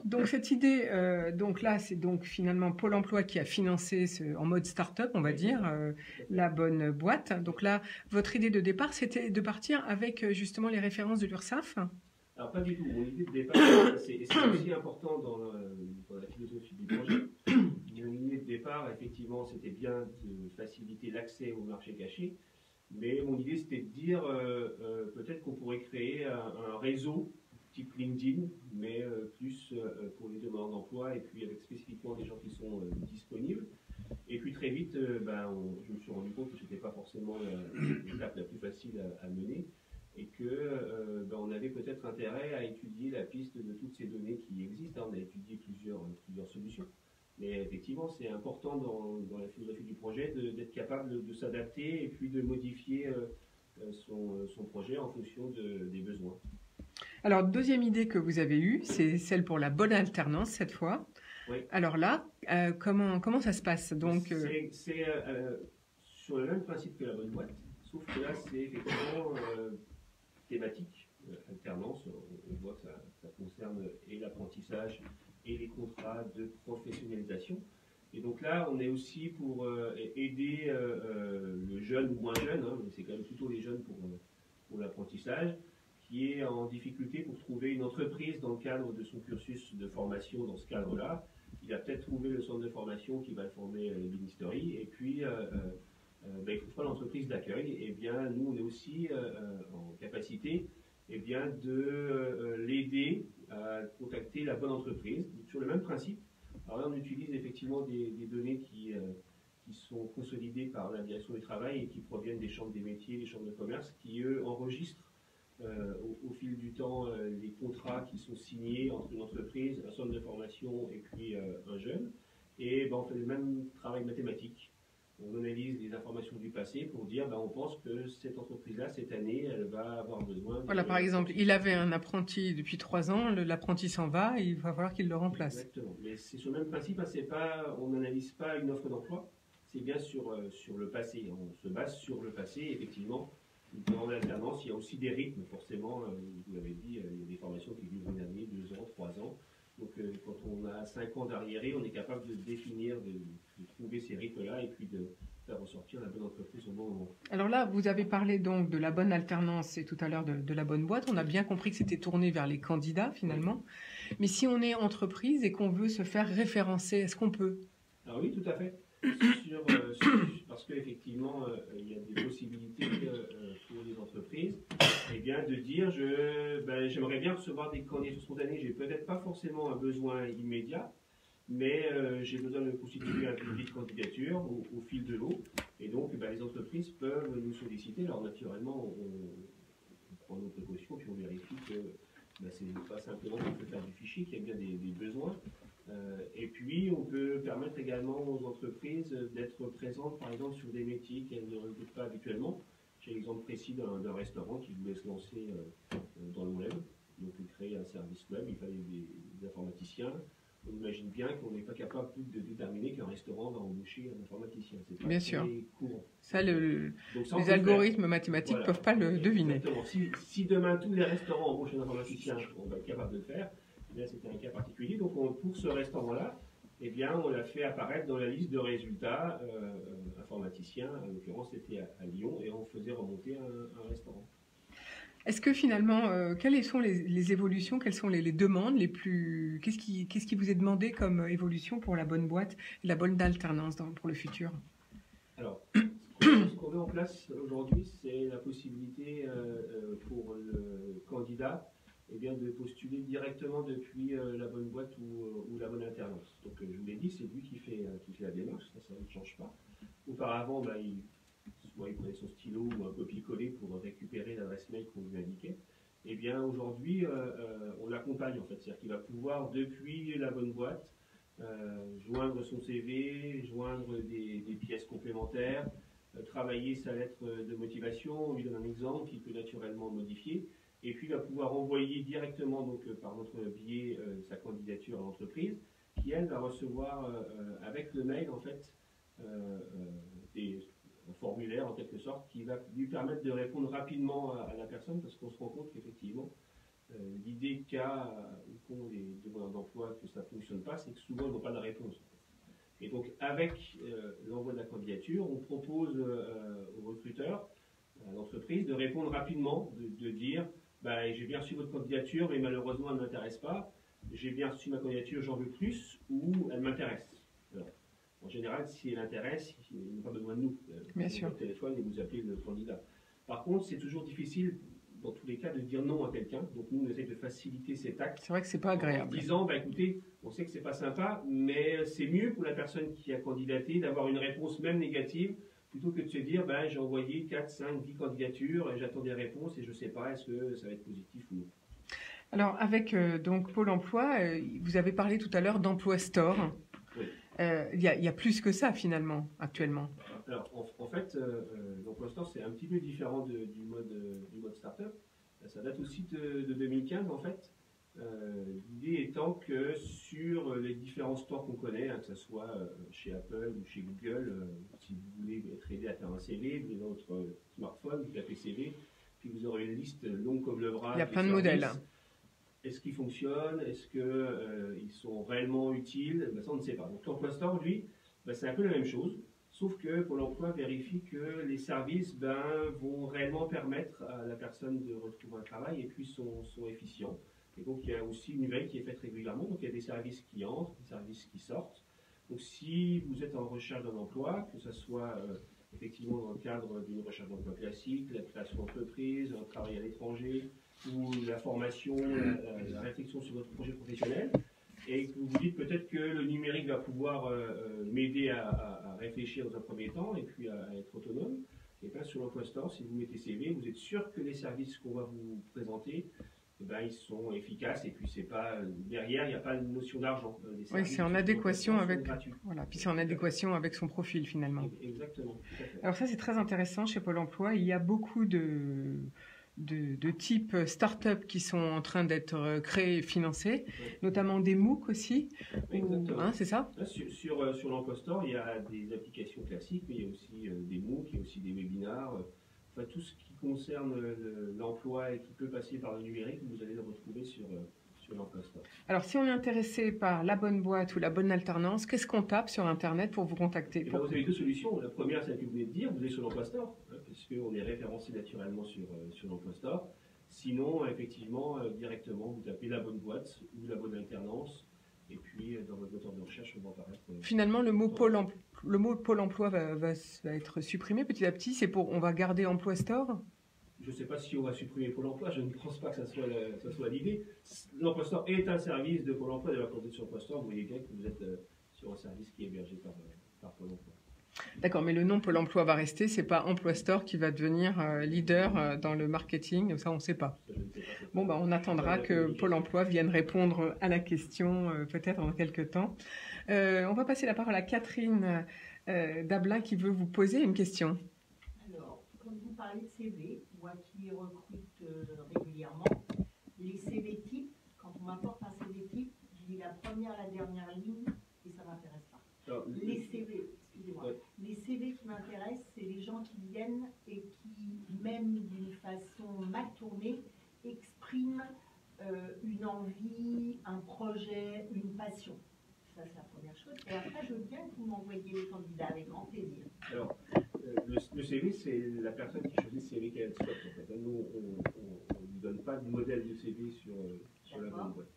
donc cette idée, donc là, c'est donc finalement Pôle emploi qui a financé en mode start-up, on va dire, la bonne boîte. Donc là, votre idée de départ, c'était de partir avec justement les références de l'URSSAF. Alors pas du tout. Mon idée de départ, c'est aussi important dans la philosophie du projet. Mon idée de départ, effectivement, c'était bien de faciliter l'accès au marché caché. Mais mon idée, c'était de dire peut-être qu'on pourrait créer un réseau type LinkedIn, mais plus pour les demandeurs d'emploi et puis avec spécifiquement des gens qui sont disponibles. Et puis très vite, je me suis rendu compte que ce n'était pas forcément l'étape la plus facile à mener et que on avait peut-être intérêt à étudier la piste de toutes ces données qui existent. On a étudié plusieurs solutions. Mais effectivement, c'est important dans la philosophie du projet d'être capable de s'adapter et puis de modifier son projet en fonction des besoins. Alors, deuxième idée que vous avez eue, c'est celle pour la bonne alternance cette fois. Oui. Alors là, comment ça se passe? Donc, c'est sur le même principe que la bonne boîte, sauf que là, c'est effectivement thématique, alternance. On voit que ça concerne et l'apprentissage et les contrats de professionnalisation. Et donc là, on est aussi pour aider le jeune ou moins jeune, mais c'est quand même plutôt les jeunes pour l'apprentissage, qui est en difficulté pour trouver une entreprise dans le cadre de son cursus de formation dans ce cadre-là. Il a peut-être trouvé le centre de formation qui va le former l'Unistory, et puis il faut trouver l'entreprise d'accueil. Et bien, nous, on est aussi en capacité de l'aider à contacter la bonne entreprise, sur le même principe. Alors là, on utilise effectivement des données qui sont consolidées par la direction du travail et qui proviennent des chambres des métiers, des chambres de commerce, qui, eux, enregistrent au fil du temps les contrats qui sont signés entre une entreprise, un centre de formation et puis un jeune. Et on fait le même travail mathématique. On analyse les informations du passé pour dire on pense que cette entreprise-là, cette année, elle va avoir besoin de... Voilà, par exemple, il avait un apprenti depuis 3 ans, l'apprenti s'en va, et il va falloir qu'il le remplace. Exactement. Mais c'est sur le même principe, on n'analyse pas une offre d'emploi, c'est bien sur le passé. On se base sur le passé, effectivement. Dans l'alternance, il y a aussi des rythmes, forcément. Vous l'avez dit, il y a des formations qui durent une année, 2 ans, 3 ans. Donc, quand on a 5 ans d'arriéré, on est capable de définir, de trouver ces rythmes-là et puis de faire ressortir la bonne entreprise au bon moment. Alors là, vous avez parlé donc de la bonne alternance et tout à l'heure de la bonne boîte. On a bien compris que c'était tourné vers les candidats, finalement. Mais si on est entreprise et qu'on veut se faire référencer, est-ce qu'on peut? Alors oui, tout à fait. Parce qu'effectivement, il y a des possibilités pour les entreprises de dire j'aimerais bien recevoir des candidatures spontanées, j'ai peut-être pas forcément un besoin immédiat, mais j'ai besoin de constituer un public de candidature au fil de l'eau, et donc les entreprises peuvent nous solliciter. Alors naturellement, on prend nos précautions, puis on vérifie que c'est pas simplement qu'on peut faire du fichier, qu'il y a bien des besoins. Et puis, on peut permettre également aux entreprises d'être présentes, par exemple, sur des métiers qu'elles ne recrutent pas habituellement. J'ai l'exemple précis d'un restaurant qui voulait se lancer dans le web. Donc, il créait un service web, il fallait des informaticiens. On imagine bien qu'on n'est pas capable de déterminer qu'un restaurant va embaucher un informaticien. C'est pas bien sûr. Courant. Ça, Donc, ça, les algorithmes mathématiques ne peuvent pas le deviner. Exactement. Si demain tous les restaurants embauchent un informaticien, on va être capable de le faire. Là, c'était un cas particulier. Donc, pour ce restaurant-là, eh bien, on l'a fait apparaître dans la liste de résultats informaticiens. En l'occurrence, c'était à Lyon, et on faisait remonter un restaurant. Est-ce que finalement, quelles sont les évolutions, quelles sont les demandes les plus... Qu'est-ce qui vous est demandé comme évolution pour la bonne boîte, la bonne alternance pour le futur? Alors, ce qu'on met en place aujourd'hui, c'est la possibilité pour le candidat de postuler directement depuis la bonne boîte ou la bonne alternance. Donc, je vous l'ai dit, c'est lui qui fait la démarche, ça ne change pas. Auparavant, soit il prenait son stylo ou un copier-coller pour récupérer l'adresse mail qu'on lui indiquait. Eh bien, aujourd'hui, on l'accompagne, en fait. C'est-à-dire qu'il va pouvoir, depuis la bonne boîte, joindre son CV, joindre des pièces complémentaires, travailler sa lettre de motivation, on lui donne un exemple qu'il peut naturellement modifier, et puis il va pouvoir envoyer directement, donc, par notre biais, sa candidature à l'entreprise, qui, elle, va recevoir avec le mail, en fait, un formulaire en quelque sorte qui va lui permettre de répondre rapidement à la personne, parce qu'on se rend compte qu'effectivement l'idée qu'ont les demandeurs d'emploi que ça ne fonctionne pas, c'est que souvent ils n'ont pas de réponse. Et donc avec l'envoi de la candidature, on propose aux recruteurs, à l'entreprise, de répondre rapidement, de dire j'ai bien reçu votre candidature mais malheureusement elle ne m'intéresse pas, j'ai bien reçu ma candidature, j'en veux plus, ou elle m'intéresse. En général, si elle intéresse, il n'a pas besoin de nous. Bien sûr. Au téléphone et vous appelez le candidat. Par contre, c'est toujours difficile, dans tous les cas, de dire non à quelqu'un. Donc nous, on essaie de faciliter cet acte. C'est vrai que c'est pas agréable. En disant, écoutez, on sait que c'est pas sympa, mais c'est mieux pour la personne qui a candidaté d'avoir une réponse même négative, plutôt que de se dire, j'ai envoyé 4, 5, 10 candidatures, et j'attends des réponses et je ne sais pas, est-ce que ça va être positif ou non. Alors, avec donc Pôle emploi, vous avez parlé tout à l'heure d'Emploi Store. Oui. Il y a plus que ça finalement actuellement. Alors en fait, l'Emploi Store c'est un petit peu différent du mode startup. Ça date aussi de 2015 en fait. L'idée étant que sur les différents stores qu'on connaît, que ce soit chez Apple ou chez Google, si vous voulez être aidé à faire un CV, vous avez votre smartphone, vous tapez CV, puis vous aurez une liste longue comme le bras. Il y a plein de modèles. Est-ce qu'ils fonctionnent? Est-ce qu'ils sont réellement utiles? Ça, on ne sait pas. Donc l'Emploi Store, lui, c'est un peu la même chose, sauf que Pôle emploi vérifie que les services vont réellement permettre à la personne de retrouver un travail et puis sont efficients. Et donc il y a aussi une veille qui est faite régulièrement. Donc il y a des services qui entrent, des services qui sortent. Donc si vous êtes en recherche d'un emploi, que ce soit effectivement dans le cadre d'une recherche d'emploi classique, la création d'entreprise, un travail à l'étranger, ou la formation, la réflexion sur votre projet professionnel, et que vous vous dites peut-être que le numérique va pouvoir m'aider à réfléchir dans un premier temps et puis à être autonome, et bien sur l'Emploi Store, si vous mettez CV, vous êtes sûr que les services qu'on va vous présenter, ils sont efficaces, et puis c'est pas derrière, il n'y a pas de notion d'argent. Oui, c'est en adéquation avec. Voilà, puis c'est en adéquation avec son profil finalement. Exactement. Tout à fait. Alors ça c'est très intéressant chez Pôle emploi. Il y a beaucoup de types start-up qui sont en train d'être créés et financés, notamment des MOOC aussi. C'est ça? Sur l'Emploi Store, il y a des applications classiques, mais il y a aussi des MOOC, il y a aussi des webinars. Enfin, tout ce qui concerne l'emploi et qui peut passer par le numérique, vous allez le retrouver sur l'Emploi Store. Alors, si on est intéressé par la bonne boîte ou la bonne alternance, qu'est-ce qu'on tape sur Internet pour vous contacter? Vous avez deux solutions. La première, c'est celle que vous venez de dire, vous allez sur l'Emploi Store, puisqu'on est référencé naturellement sur l'Emploi Store. Sinon, effectivement, directement, vous tapez la bonne boîte ou la bonne alternance, et puis dans votre moteur de recherche, on va apparaître. Finalement, le mot Pôle emploi va être supprimé petit à petit. On va garder Emploi Store? Je ne sais pas si on va supprimer Pôle emploi, je ne pense pas que ça soit l'idée. L'Emploi Store est un service de Pôle emploi. D'ailleurs, quand vous êtes sur l'Emploi Store, vous voyez bien que vous êtes sur un service qui est hébergé par Pôle emploi. D'accord, mais le nom Pôle emploi va rester, c'est pas Emploi Store qui va devenir leader dans le marketing, ça on ne sait pas. Je ne sais pas. Bon, on attendra que Pôle emploi vienne répondre à la question peut-être dans quelques temps. On va passer la parole à Catherine Dablin qui veut vous poser une question. Alors, quand vous parlez de CV, moi qui recrute régulièrement, les CV types, quand on m'apporte un CV type, je lis la première, la dernière ligne et ça ne m'intéresse pas. Alors, Les CV, excusez-moi, Ouais. les CV qui m'intéressent, c'est les gens qui viennent et qui, même d'une façon mal tournée, expriment une envie, un projet, une passion. Ça, c'est la première chose. Et après, je veux bien que vous m'envoyiez les candidats avec grand plaisir. Alors, le CV, c'est la personne qui choisit le CV qu'elle souhaite. En fait. Nous, on ne lui donne pas de modèle de CV sur la bonne boîte.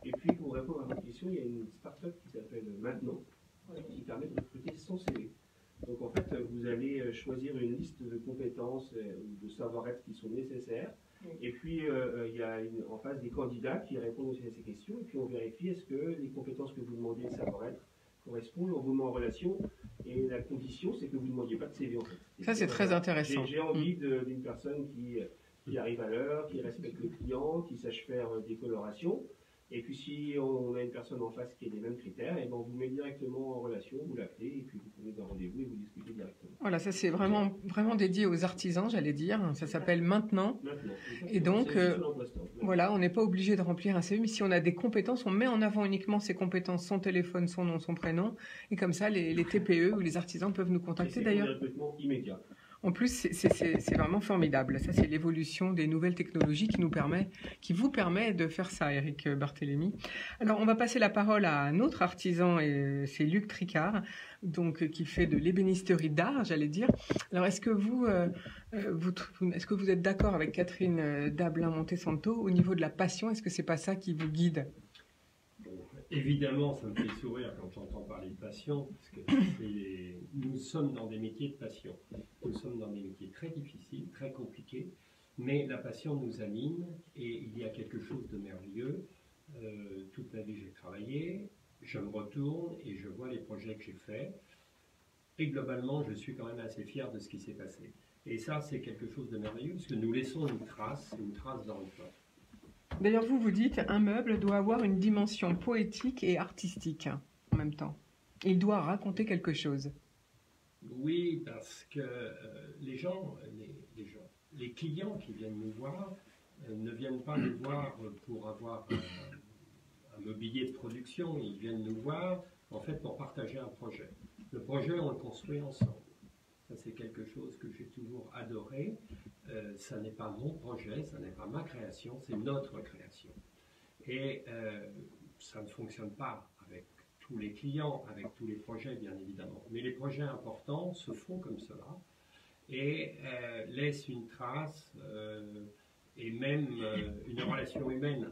Et puis, pour répondre à votre question, il y a une start-up qui s'appelle Maintenant, qui permet de recruter sans CV. Donc, en fait, vous allez choisir une liste de compétences ou de savoir-être qui sont nécessaires. Et puis, il y a en face des candidats qui répondent aussi à ces questions. Et puis, on vérifie est-ce que les compétences que vous demandez, le savoir-être, correspondent. On vous met en relation. Et la condition, c'est que vous ne demandiez pas de CV, en fait. Ça, c'est très intéressant. J'ai envie d'une personne qui arrive à l'heure, qui respecte le client, qui sache faire des colorations. Et puis, si on a une personne en face qui a les mêmes critères, et ben on vous met directement en relation, vous l'appelez, et puis vous prenez un rendez-vous et vous discutez directement. Voilà, ça c'est vraiment dédié aux artisans, j'allais dire. Ça s'appelle Maintenant. Et donc, voilà, on n'est pas obligé de remplir un CV, mais si on a des compétences, on met en avant uniquement ses compétences, son téléphone, son nom, son prénom. Et comme ça, les TPE ou les artisans peuvent nous contacter d'ailleurs. C'est un recrutement immédiat. En plus, c'est vraiment formidable. Ça, c'est l'évolution des nouvelles technologies qui vous permet de faire ça, Eric Barthélémy. Alors, on va passer la parole à un autre artisan, et c'est Luc Tricard, donc qui fait de l'ébénisterie d'art, j'allais dire. Alors, est-ce que vous êtes d'accord avec Catherine Dablin-Montesanto au niveau de la passion? Est-ce que c'est pas ça qui vous guide? Évidemment, ça me fait sourire quand j'entends parler de passion, parce que nous sommes dans des métiers de passion. Nous sommes dans des métiers très difficiles, très compliqués, mais la passion nous anime et il y a quelque chose de merveilleux. Toute ma vie, j'ai travaillé, je me retourne et je vois les projets que j'ai faits. Et globalement, je suis quand même assez fier de ce qui s'est passé. Et ça, c'est quelque chose de merveilleux, parce que nous laissons une trace dans le temps. D'ailleurs, vous dites un meuble doit avoir une dimension poétique et artistique en même temps. Il doit raconter quelque chose. Oui, parce que les clients qui viennent nous voir ne viennent pas nous voir pour avoir un mobilier de production. Ils viennent nous voir en fait pour partager un projet. Le projet, on le construit ensemble. Ça, c'est quelque chose que j'ai toujours adoré. Ça n'est pas mon projet, ça n'est pas ma création, c'est notre création. Et ça ne fonctionne pas avec tous les clients, avec tous les projets, bien évidemment. Mais les projets importants se font comme cela et laissent une trace et même une relation humaine.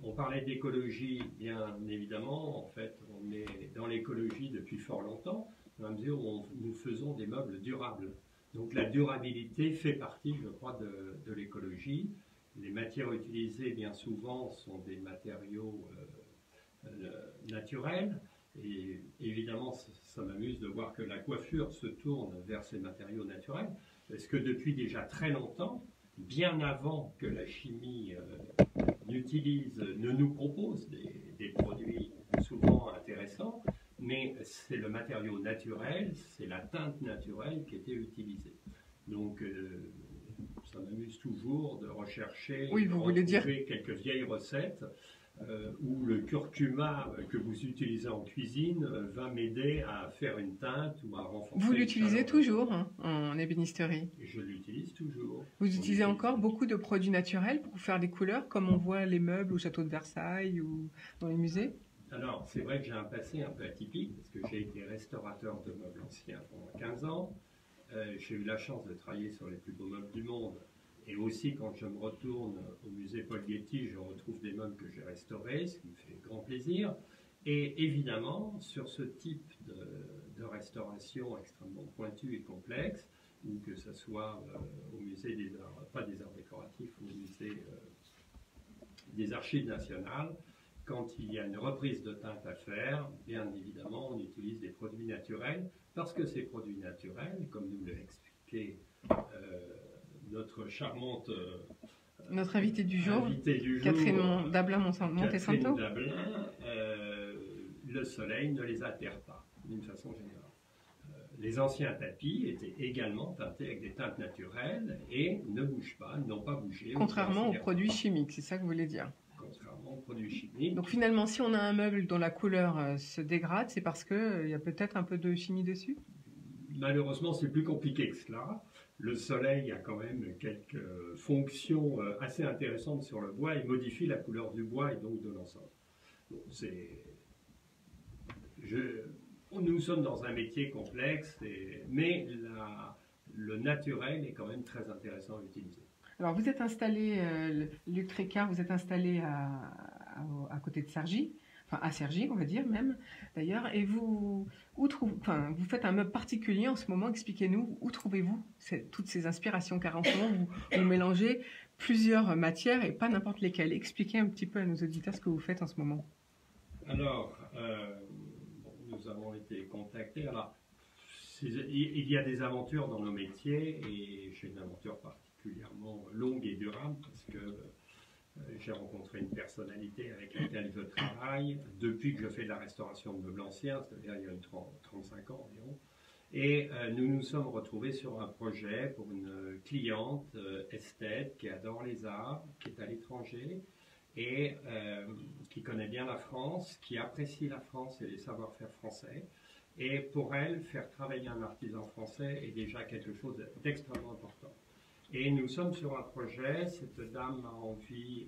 On parlait d'écologie, bien évidemment. En fait, on est dans l'écologie depuis fort longtemps, dans la mesure où nous faisons des meubles durables. Donc la durabilité fait partie, je crois, de l'écologie. Les matières utilisées, bien souvent, sont des matériaux naturels. Et évidemment, ça m'amuse de voir que la coiffure se tourne vers ces matériaux naturels. Parce que depuis déjà très longtemps, bien avant que la chimie ne nous propose des produits souvent intéressants, mais c'est le matériau naturel, c'est la teinte naturelle qui était utilisée. Donc, ça m'amuse toujours de rechercher, oui, vous voulez dire quelques vieilles recettes où le curcuma que vous utilisez en cuisine va m'aider à faire une teinte ou à renforcer. Vous l'utilisez toujours en ébénisterie? Je l'utilise toujours. Vous utilisez encore beaucoup de produits naturels pour faire des couleurs, comme on voit les meubles au château de Versailles ou dans les musées? Alors, c'est vrai que j'ai un passé un peu atypique, parce que j'ai été restaurateur de meubles anciens pendant 15 ans. J'ai eu la chance de travailler sur les plus beaux meubles du monde. Et aussi, quand je me retourne au musée Paul Getty, je retrouve des meubles que j'ai restaurés, ce qui me fait grand plaisir. Et évidemment, sur ce type de restauration extrêmement pointue et complexe, ou que ce soit au musée des arts, pas des arts décoratifs, au musée des archives nationales, quand il y a une reprise de teinte à faire, bien évidemment, on utilise des produits naturels, parce que ces produits naturels, comme nous l'a expliqué notre charmante notre invitée du jour, Catherine Dablin-Montesanto, le soleil ne les altère pas, d'une façon générale. Les anciens tapis étaient également teintés avec des teintes naturelles et ne bougent pas, n'ont pas bougé. Contrairement aux produits chimiques, c'est ça que vous voulez dire? Contrairement aux produits chimiques. Donc finalement, si on a un meuble dont la couleur se dégrade, c'est parce qu'il y a peut-être un peu de chimie dessus? Malheureusement, c'est plus compliqué que cela. Le soleil a quand même quelques fonctions assez intéressantes sur le bois et modifie la couleur du bois et donc de l'ensemble. Bon, nous sommes dans un métier complexe, mais le naturel est quand même très intéressant à utiliser. Alors vous êtes installé, Luc Trécart, vous êtes installé à côté de Cergy, enfin à Cergy on va dire même d'ailleurs, et vous faites un meuble particulier en ce moment, expliquez-nous, où trouvez-vous toutes ces inspirations, car en ce moment vous mélangez plusieurs matières et pas n'importe lesquelles. Expliquez un petit peu à nos auditeurs ce que vous faites en ce moment. Alors, nous avons été contactés. Alors, il y a des aventures dans nos métiers et j'ai une aventure particulièrement longue et durable parce que j'ai rencontré une personnalité avec laquelle je travaille depuis que je fais de la restauration de meubles anciens, c'est-à-dire il y a 35 ans environ. Et nous nous sommes retrouvés sur un projet pour une cliente esthète qui adore les arts, qui est à l'étranger et qui connaît bien la France, qui apprécie la France et les savoir-faire français. Et pour elle, faire travailler un artisan français est déjà quelque chose d'extrêmement important. Et nous sommes sur un projet, cette dame a envie,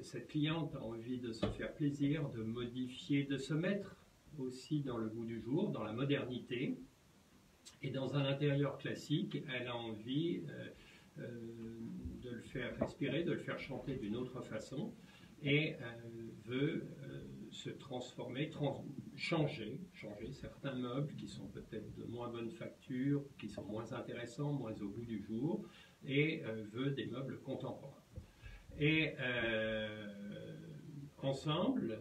cette cliente a envie de se faire plaisir, de modifier, de se mettre aussi dans le goût du jour, dans la modernité. Et dans un intérieur classique, elle a envie de le faire respirer, de le faire chanter d'une autre façon. Et veut se transformer, changer certains meubles qui sont peut-être de moins bonne facture, qui sont moins intéressants, moins au goût du jour, et veut des meubles contemporains. Et ensemble,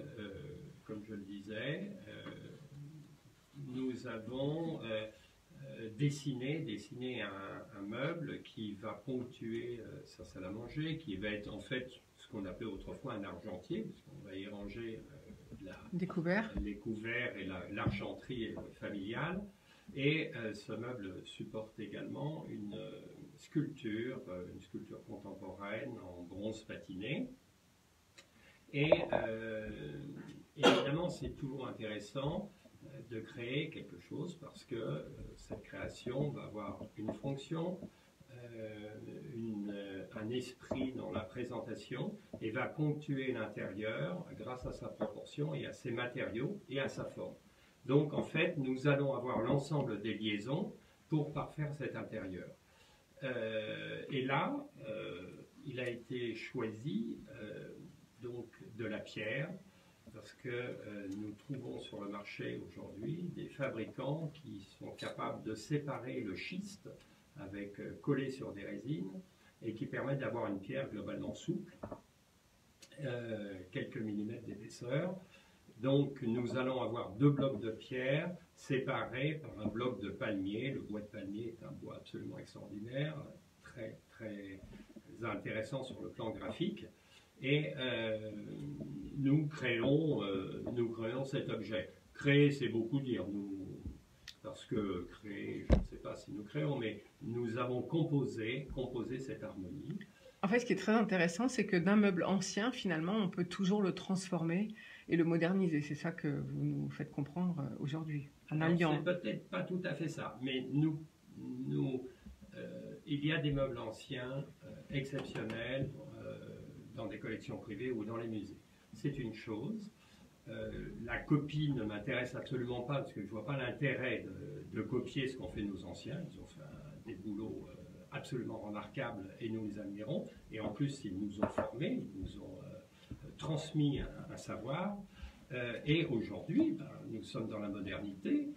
comme je le disais, nous avons dessiné un meuble qui va ponctuer sa salle à manger, qui va être en fait ce qu'on appelait autrefois un argentier, parce qu'on va y ranger les couverts et l'argenterie familiale. Et ce meuble supporte également une sculpture contemporaine en bronze patiné. Et évidemment, c'est toujours intéressant de créer quelque chose parce que cette création va avoir une fonction, un esprit dans la présentation et va ponctuer l'intérieur grâce à sa proportion et à ses matériaux et à sa forme. Donc en fait, nous allons avoir l'ensemble des liaisons pour parfaire cet intérieur. Et là, il a été choisi donc de la pierre parce que nous trouvons sur le marché aujourd'hui des fabricants qui sont capables de séparer le schiste avec collé sur des résines et qui permettent d'avoir une pierre globalement souple, quelques millimètres d'épaisseur. Donc nous allons avoir deux blocs de pierre séparés par un bloc de palmier. Le bois de palmier est un bois absolument extraordinaire, très, très intéressant sur le plan graphique. Et nous créons cet objet. Créer, c'est beaucoup dire, parce que créer, je ne sais pas si nous créons, mais nous avons composé cette harmonie. En fait, ce qui est très intéressant, c'est que d'un meuble ancien, finalement, on peut toujours le transformer et le moderniser. C'est ça que vous nous faites comprendre aujourd'hui, en alliant. C'est peut-être pas tout à fait ça, mais il y a des meubles anciens exceptionnels dans des collections privées ou dans les musées. C'est une chose. La copie ne m'intéresse absolument pas parce que je ne vois pas l'intérêt de copier ce qu'ont fait nos anciens. Ils ont fait des boulots absolument remarquables et nous les admirons. Et en plus, ils nous ont formés, ils nous ont transmis un savoir. Et aujourd'hui, nous sommes dans la modernité.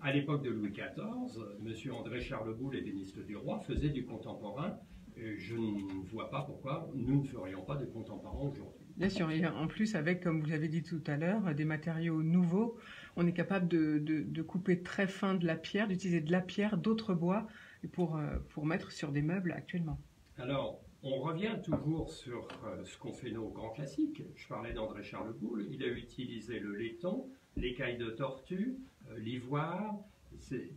À l'époque de Louis XIV, M. André Charleboul, ébéniste du roi, faisait du contemporain. Je ne vois pas pourquoi nous ne ferions pas de contemporain aujourd'hui. Bien sûr, et en plus avec, comme vous l'avez dit tout à l'heure, des matériaux nouveaux, on est capable de couper très fin de la pierre, d'utiliser de la pierre, d'autres bois pour mettre sur des meubles actuellement. Alors, on revient toujours sur ce qu'ont fait nos grands classiques. Je parlais d'André Charles-Boulle, il a utilisé le laiton, l'écaille de tortue, l'ivoire,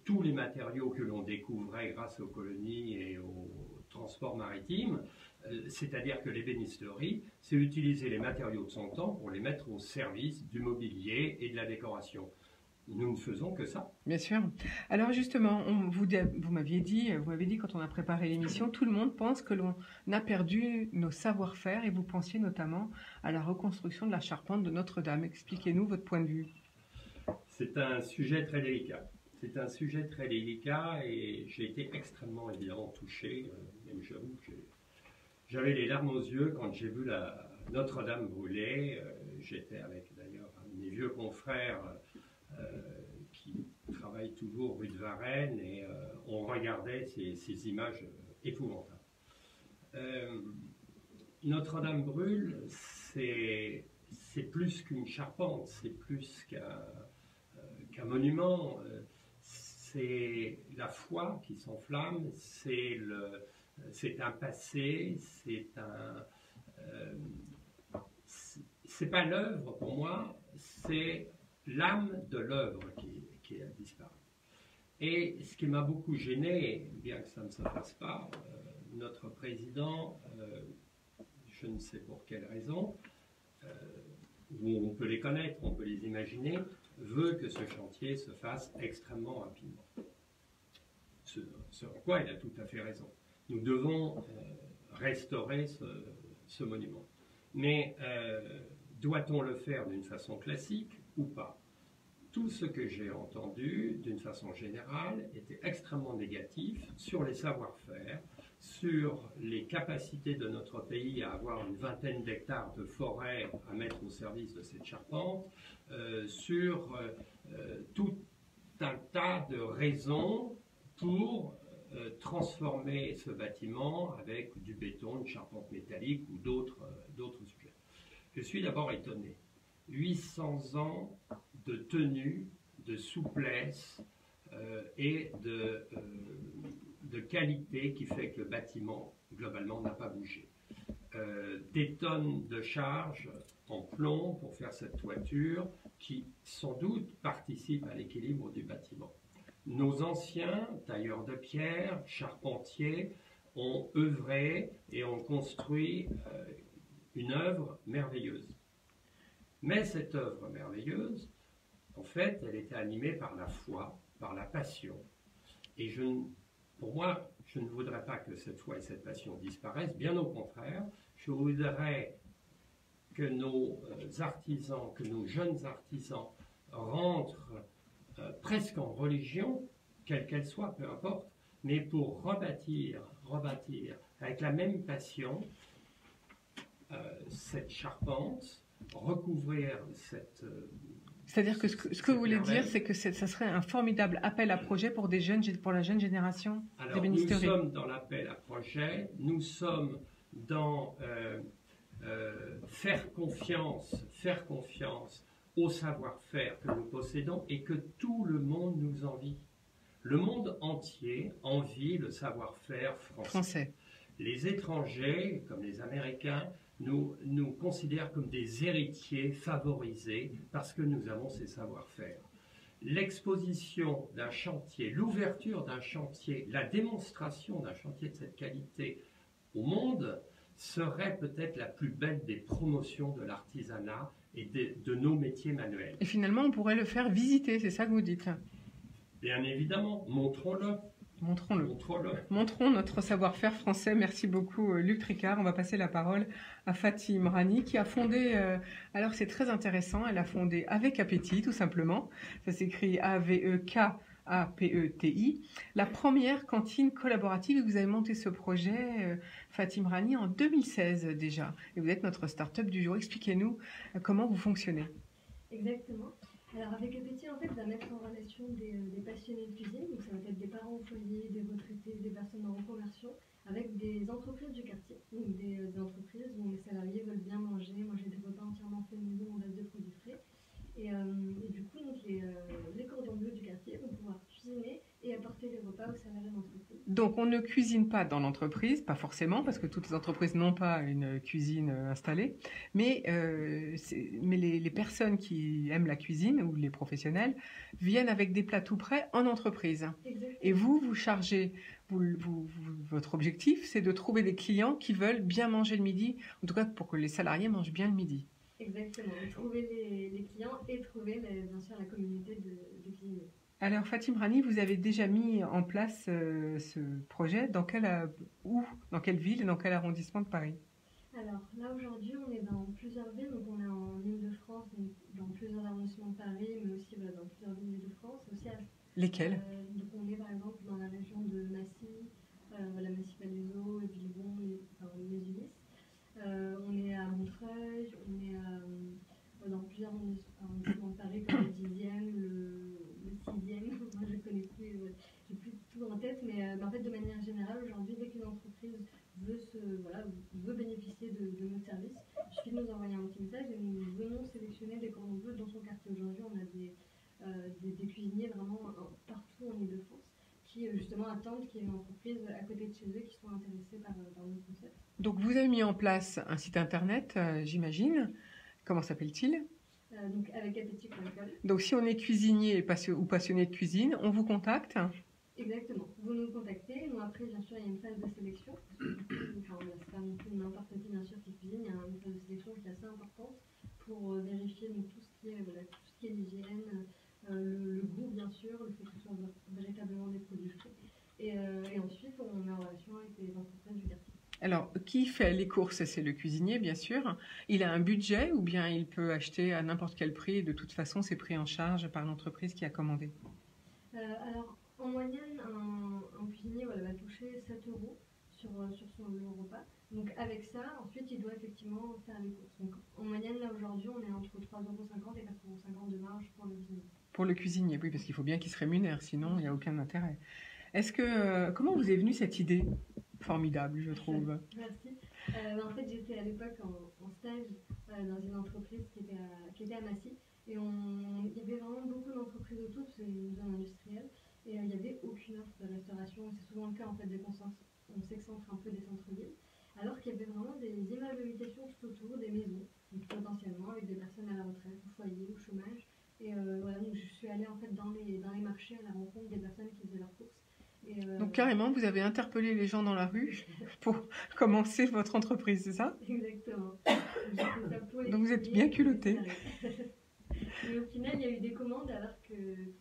tous les matériaux que l'on découvrait grâce aux colonies et au transport maritime. C'est-à-dire que l'ébénisterie, c'est utiliser les matériaux de son temps pour les mettre au service du mobilier et de la décoration. Nous ne faisons que ça. Bien sûr. Alors justement, vous m'aviez dit quand on a préparé l'émission, tout le monde pense que l'on a perdu nos savoir-faire et vous pensiez notamment à la reconstruction de la charpente de Notre-Dame. Expliquez-nous votre point de vue. C'est un sujet très délicat. C'est un sujet très délicat et j'ai été extrêmement évidemment touché. Même j'avoue que j'avais les larmes aux yeux quand j'ai vu la Notre-Dame brûler. J'étais avec d'ailleurs un de mes vieux confrères qui travaille toujours rue de Varennes et on regardait ces images épouvantables. Notre-Dame brûle, c'est plus qu'une charpente, c'est plus qu'un monument, c'est la foi qui s'enflamme, c'est un passé, c'est pas l'œuvre pour moi, c'est l'âme de l'œuvre qui a disparu. Et ce qui m'a beaucoup gêné, bien que ça ne se fasse pas, notre président, je ne sais pour quelle raison, on peut les connaître, on peut les imaginer, veut que ce chantier se fasse extrêmement rapidement. Ce en quoi il a tout à fait raison. Nous devons restaurer ce monument. Mais doit-on le faire d'une façon classique ou pas? Tout ce que j'ai entendu, d'une façon générale, était extrêmement négatif sur les savoir-faire, sur les capacités de notre pays à avoir une vingtaine d'hectares de forêt à mettre au service de cette charpente, sur tout un tas de raisons pour transformer ce bâtiment avec du béton, une charpente métallique ou d'autres sujets. Je suis d'abord étonné. 800 ans de tenue, de souplesse et de qualité qui fait que le bâtiment, globalement, n'a pas bougé. Des tonnes de charge en plomb pour faire cette toiture qui, sans doute, participe à l'équilibre du bâtiment. Nos anciens tailleurs de pierre, charpentiers, ont œuvré et ont construit une œuvre merveilleuse. Mais cette œuvre merveilleuse, en fait, elle était animée par la foi, par la passion. Et pour moi, je ne voudrais pas que cette foi et cette passion disparaissent, bien au contraire, je voudrais que nos artisans, que nos jeunes artisans rentrent presque en religion, quelle qu'elle soit, peu importe, mais pour rebâtir avec la même passion cette charpente, recouvrir cette... C'est-à-dire que ce que vous voulez dire, c'est que ça serait un formidable appel à projet pour la jeune génération d'ébénisterie. Nous sommes dans l'appel à projet, nous sommes dans faire confiance au savoir-faire que nous possédons et que tout le monde nous envie. Le monde entier envie le savoir-faire français. Les étrangers, comme les Américains, nous considèrent comme des héritiers favorisés parce que nous avons ces savoir-faire. L'exposition d'un chantier, l'ouverture d'un chantier, la démonstration d'un chantier de cette qualité au monde serait peut-être la plus belle des promotions de l'artisanat et de nos métiers manuels. Et finalement, on pourrait le faire visiter, c'est ça que vous dites? Bien évidemment, montrons-le. Montrons notre savoir-faire français. Merci beaucoup, Luc Tricard. On va passer la parole à Fatim Rani, qui a fondé, alors c'est très intéressant, elle a fondé Avec Appétit, tout simplement. Ça s'écrit AVEKAPETI, la première cantine collaborative. Et vous avez monté ce projet, Fatim Rani, en 2016 déjà. Et vous êtes notre start-up du jour. Expliquez-nous comment vous fonctionnez. Exactement. Alors avec Appétit, en fait, va mettre en relation des passionnés de cuisine, donc ça va être des parents au foyer, des retraités, des personnes en reconversion, avec des entreprises du quartier, donc des entreprises où les salariés veulent bien manger Donc, on ne cuisine pas dans l'entreprise, pas forcément, parce que toutes les entreprises n'ont pas une cuisine installée, mais les personnes qui aiment la cuisine, ou les professionnels, viennent avec des plats tout prêts en entreprise. Exactement. Et vous chargez, votre objectif, c'est de trouver des clients qui veulent bien manger le midi, en tout cas pour que les salariés mangent bien le midi. Exactement, trouver les clients et trouver bien sûr la communauté de cuisiniers. Alors Fatim Rani, vous avez déjà mis en place ce projet dans quelle ville et dans quel arrondissement de Paris? Alors là aujourd'hui on est dans plusieurs villes, donc on est en Ile-de-France, dans plusieurs arrondissements de Paris, mais aussi dans plusieurs villes d'Ile-de-France. Lesquelles? Donc on est par exemple dans la région de Massy, Massy-Palaiseau, Villebon, les Ulysses. On est à Montreuil, on est dans plusieurs arrondissements de Paris comme le 10e, le 6e. Moi je connais plus, j'ai plus tout en tête, mais en fait de manière générale aujourd'hui dès qu'une entreprise veut bénéficier de notre service, il suffit de nous envoyer un petit message et nous venons sélectionner des cordons bleus dans son quartier. Aujourd'hui on a des cuisiniers vraiment partout en Ile-de-France qui justement attendent qu'il y ait une entreprise à côté de chez eux qui soit intéressée par notre concept. Donc vous avez mis en place un site internet, j'imagine. Comment s'appelle-t-il? Donc avec appétit.com. Donc si on est cuisinier ou passionné de cuisine, on vous contacte? Exactement. Vous nous contactez. Nous après bien sûr il y a une phase de sélection. C'est pas non plus n'importe qui bien sûr qui cuisine. Il y a une phase de sélection qui est assez importante pour vérifier donc, tout ce qui est l'hygiène, le goût bien sûr, le fait que ce soit véritablement des produits frais. Et ensuite on est en relation avec les entreprises du quartier. Alors, qui fait les courses? C'est le cuisinier, bien sûr. Il a un budget ou bien il peut acheter à n'importe quel prix et de toute façon, c'est pris en charge par l'entreprise qui a commandé? Alors, en moyenne, un cuisinier va toucher 7 € sur son repas. Donc, avec ça, ensuite, il doit effectivement faire les courses. Donc, en moyenne, là, aujourd'hui, on est entre 3,50 € et 4,50 € de marge pour le cuisinier. Pour le cuisinier, oui, parce qu'il faut bien qu'il se rémunère, sinon il n'y a aucun intérêt. Comment vous est venue cette idée? Formidable, je trouve. Merci. En fait, j'étais à l'époque en stage dans une entreprise qui était à Massy. Et il y avait vraiment beaucoup d'entreprises autour, c'est une zone industrielle. Et il n'y avait aucune offre de restauration. C'est souvent le cas en fait, on s'excentre un peu des centres-villes. Alors qu'il y avait vraiment des immeubles d'habitation tout autour, des maisons, donc potentiellement avec des personnes à la retraite, au foyer, au chômage. Et voilà, donc je suis allée en fait dans les marchés à la rencontre des personnes qui faisaient leurs courses. Donc carrément, vous avez interpellé les gens dans la rue pour commencer votre entreprise, c'est ça? Exactement. Donc vous êtes bien culotté. Et au final, il y a eu des commandes alors que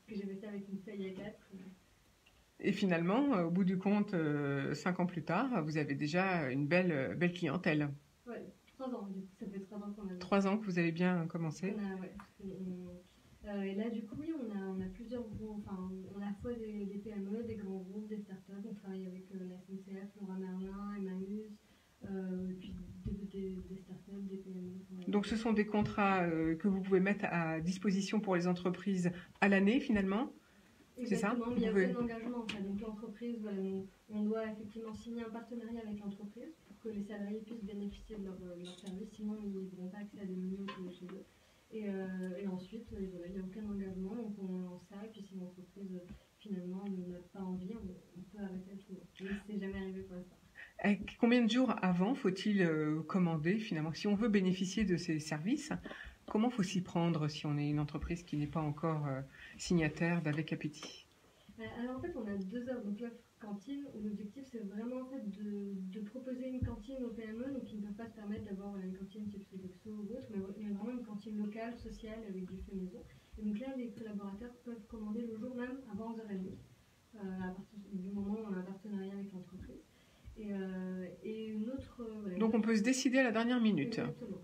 j'avais fait avec une feuille A4. Et finalement, au bout du compte, 5 ans plus tard, vous avez déjà une belle clientèle. Ouais, 3 ans. Ça fait 3 ans qu'on a. 3 ans que vous avez bien commencé. Et là, du coup, oui, on a plusieurs groupes, on a à la fois des PME, des grands groupes, des startups. On travaille avec la SNCF, Leroy Merlin, Emmaüs, puis des startups, des PME. Donc, ce sont des contrats que vous pouvez mettre à disposition pour les entreprises à l'année, finalement? C'est ça? Exactement, mais il y a aucun engagement. En fait. Donc, l'entreprise, on doit effectivement signer un partenariat avec l'entreprise pour que les salariés puissent bénéficier de leur service. Sinon, ils n'auront pas accès à des menus chez eux. Et ensuite, il n'y a aucun engagement, donc on lance ça, et puis si l'entreprise finalement n'a pas envie, on peut arrêter tout. Mais c'est jamais arrivé pour l'instant. Combien de jours avant faut-il commander finalement? Si on veut bénéficier de ces services, comment faut s'y prendre si on est une entreprise qui n'est pas encore signataire d'Avec Appétit? Alors en fait, on a 2 offres. Donc l'offre cantine, où l'objectif c'est vraiment en fait de proposer une cantine aux PME, donc ils ne peuvent pas se permettre d'avoir une cantine type Sodexo ou autre, mais vraiment une cantine locale, sociale, avec du fait maison. Et donc là, les collaborateurs peuvent commander le jour même avant 11h30, à partir du moment où on a un partenariat avec l'entreprise. Et une autre... donc on peut se décider à la dernière minute. Exactement.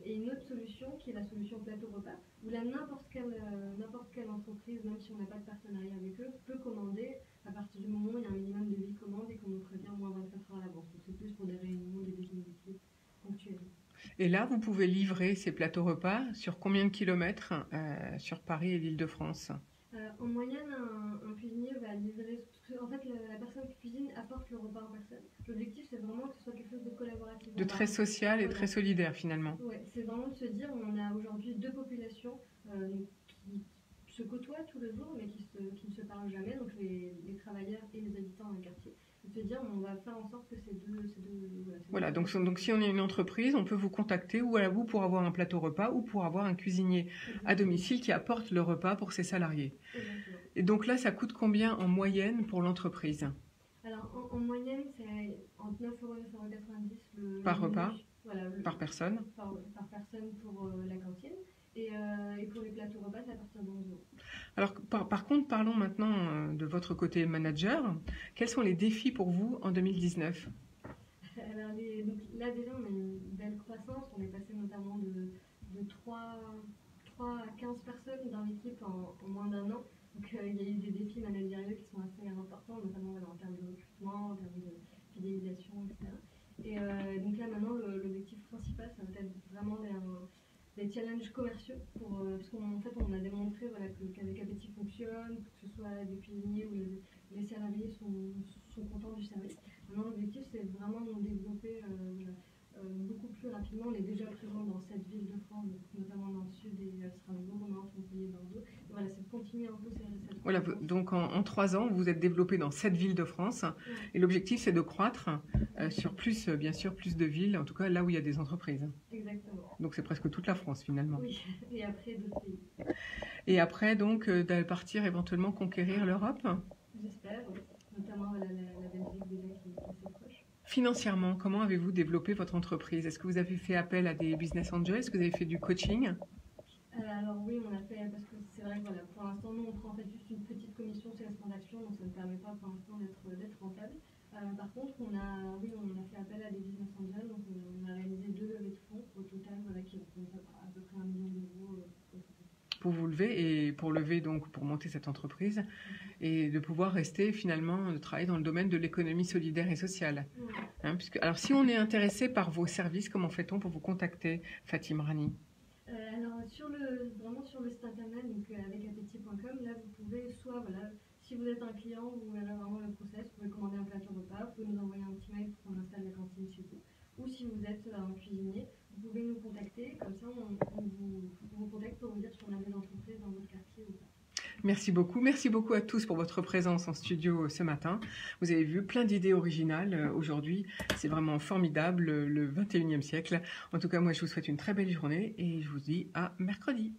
Et une autre solution qui est la solution plateau repas, où là n'importe quelle entreprise, même si on n'a pas de partenariat avec eux, peut commander à partir du moment où il y a un minimum de 8 commandes et qu'on nous prévient moins 24 heures à l'avance. Donc c'est plus pour des réunions, des déjeuners d'équipe ponctuels. Et là, vous pouvez livrer ces plateaux repas sur combien de kilomètres sur Paris et l'Île-de-France? En moyenne, un cuisinier va livrer... En fait, la personne qui cuisine apporte le repas en personne. L'objectif, c'est vraiment que ce soit quelque chose de collaboratif. De très social et très solidaire, finalement. Oui, c'est vraiment de se dire, on a aujourd'hui 2 populations qui se côtoient tous les jours, mais qui ne se parlent jamais, donc les travailleurs et les habitants d'un quartier. De se dire, on va faire en sorte que ces deux voilà, donc si on est une entreprise, on peut vous contacter ou à vous pour avoir un plateau repas ou pour avoir un cuisinier à domicile qui apporte le repas pour ses salariés. Exactement. Et donc là, ça coûte combien en moyenne pour l'entreprise? Alors en moyenne, c'est entre 9,90 € le par repas, voilà, par personne. Par personne pour la cantine. Et pour les plateaux repas, c'est à partir de 11 €. Alors, par contre, parlons maintenant de votre côté manager. Quels sont les défis pour vous en 2019? Alors, donc, là, déjà, on a une belle croissance. On est passé notamment de 3 à 15 personnes dans l'équipe en moins d'un an. Donc, il y a eu des défis managériaux qui sont assez importants, notamment en termes de recrutement, en termes de fidélisation, etc. Et donc là, maintenant, l'objectif principal, ça va être vraiment des challenges commerciaux parce qu'en fait on a démontré qu'avec Appétit fonctionne, que ce soit des cuisiniers ou les salariés sont contents du service. Maintenant l'objectif c'est vraiment de développer beaucoup plus rapidement. On est déjà présent dans 7 villes de France, notamment dans le sud et Strasbourg, Nantes, Montpellier, Bordeaux. Et voilà, c'est de continuer un peu cette voilà, donc en 3 ans, vous vous êtes développé dans 7 villes de France. Ouais. Et l'objectif, c'est de croître sur plus, bien sûr, plus de villes, en tout cas là où il y a des entreprises. Exactement. Donc c'est presque toute la France finalement. Oui, et après d'autres pays. Et après, donc, de partir éventuellement conquérir l'Europe? J'espère, oui. Notamment la Belgique déjà qui est assez proche. Financièrement, comment avez-vous développé votre entreprise? Est-ce que vous avez fait appel à des business angels? Est-ce que vous avez fait du coaching? Alors oui, on a fait, parce que c'est vrai que voilà, pour l'instant, nous, on prend en fait juste une petite commission sur les transactions, donc ça ne permet pas pour l'instant d'être rentable. Par contre, on a fait appel à des business angels, donc on a réalisé 2 levées de fonds au total, voilà, qui représentent à peu près 1 million d'euros. Pour vous lever et pour lever donc pour monter cette entreprise et de pouvoir rester finalement de travailler dans le domaine de l'économie solidaire et sociale. Ouais. Hein, alors si on est intéressé par vos services, comment fait-on pour vous contacter, Fatim Rani? Alors vraiment sur le site internet, donc avec appétit.com, là vous pouvez soit si vous êtes un client, vous avez vraiment le process, vous pouvez commander un plateau repas, vous pouvez nous envoyer un petit mail pour qu'on installe la cantine chez vous. Ou si vous êtes un cuisinier, vous pouvez nous contacter, comme ça on vous contacte pour vous dire si on a des entreprises dans votre quartier ou pas. Merci beaucoup à tous pour votre présence en studio ce matin. Vous avez vu plein d'idées originales aujourd'hui, c'est vraiment formidable, le 21e siècle. En tout cas, moi je vous souhaite une très belle journée et je vous dis à mercredi.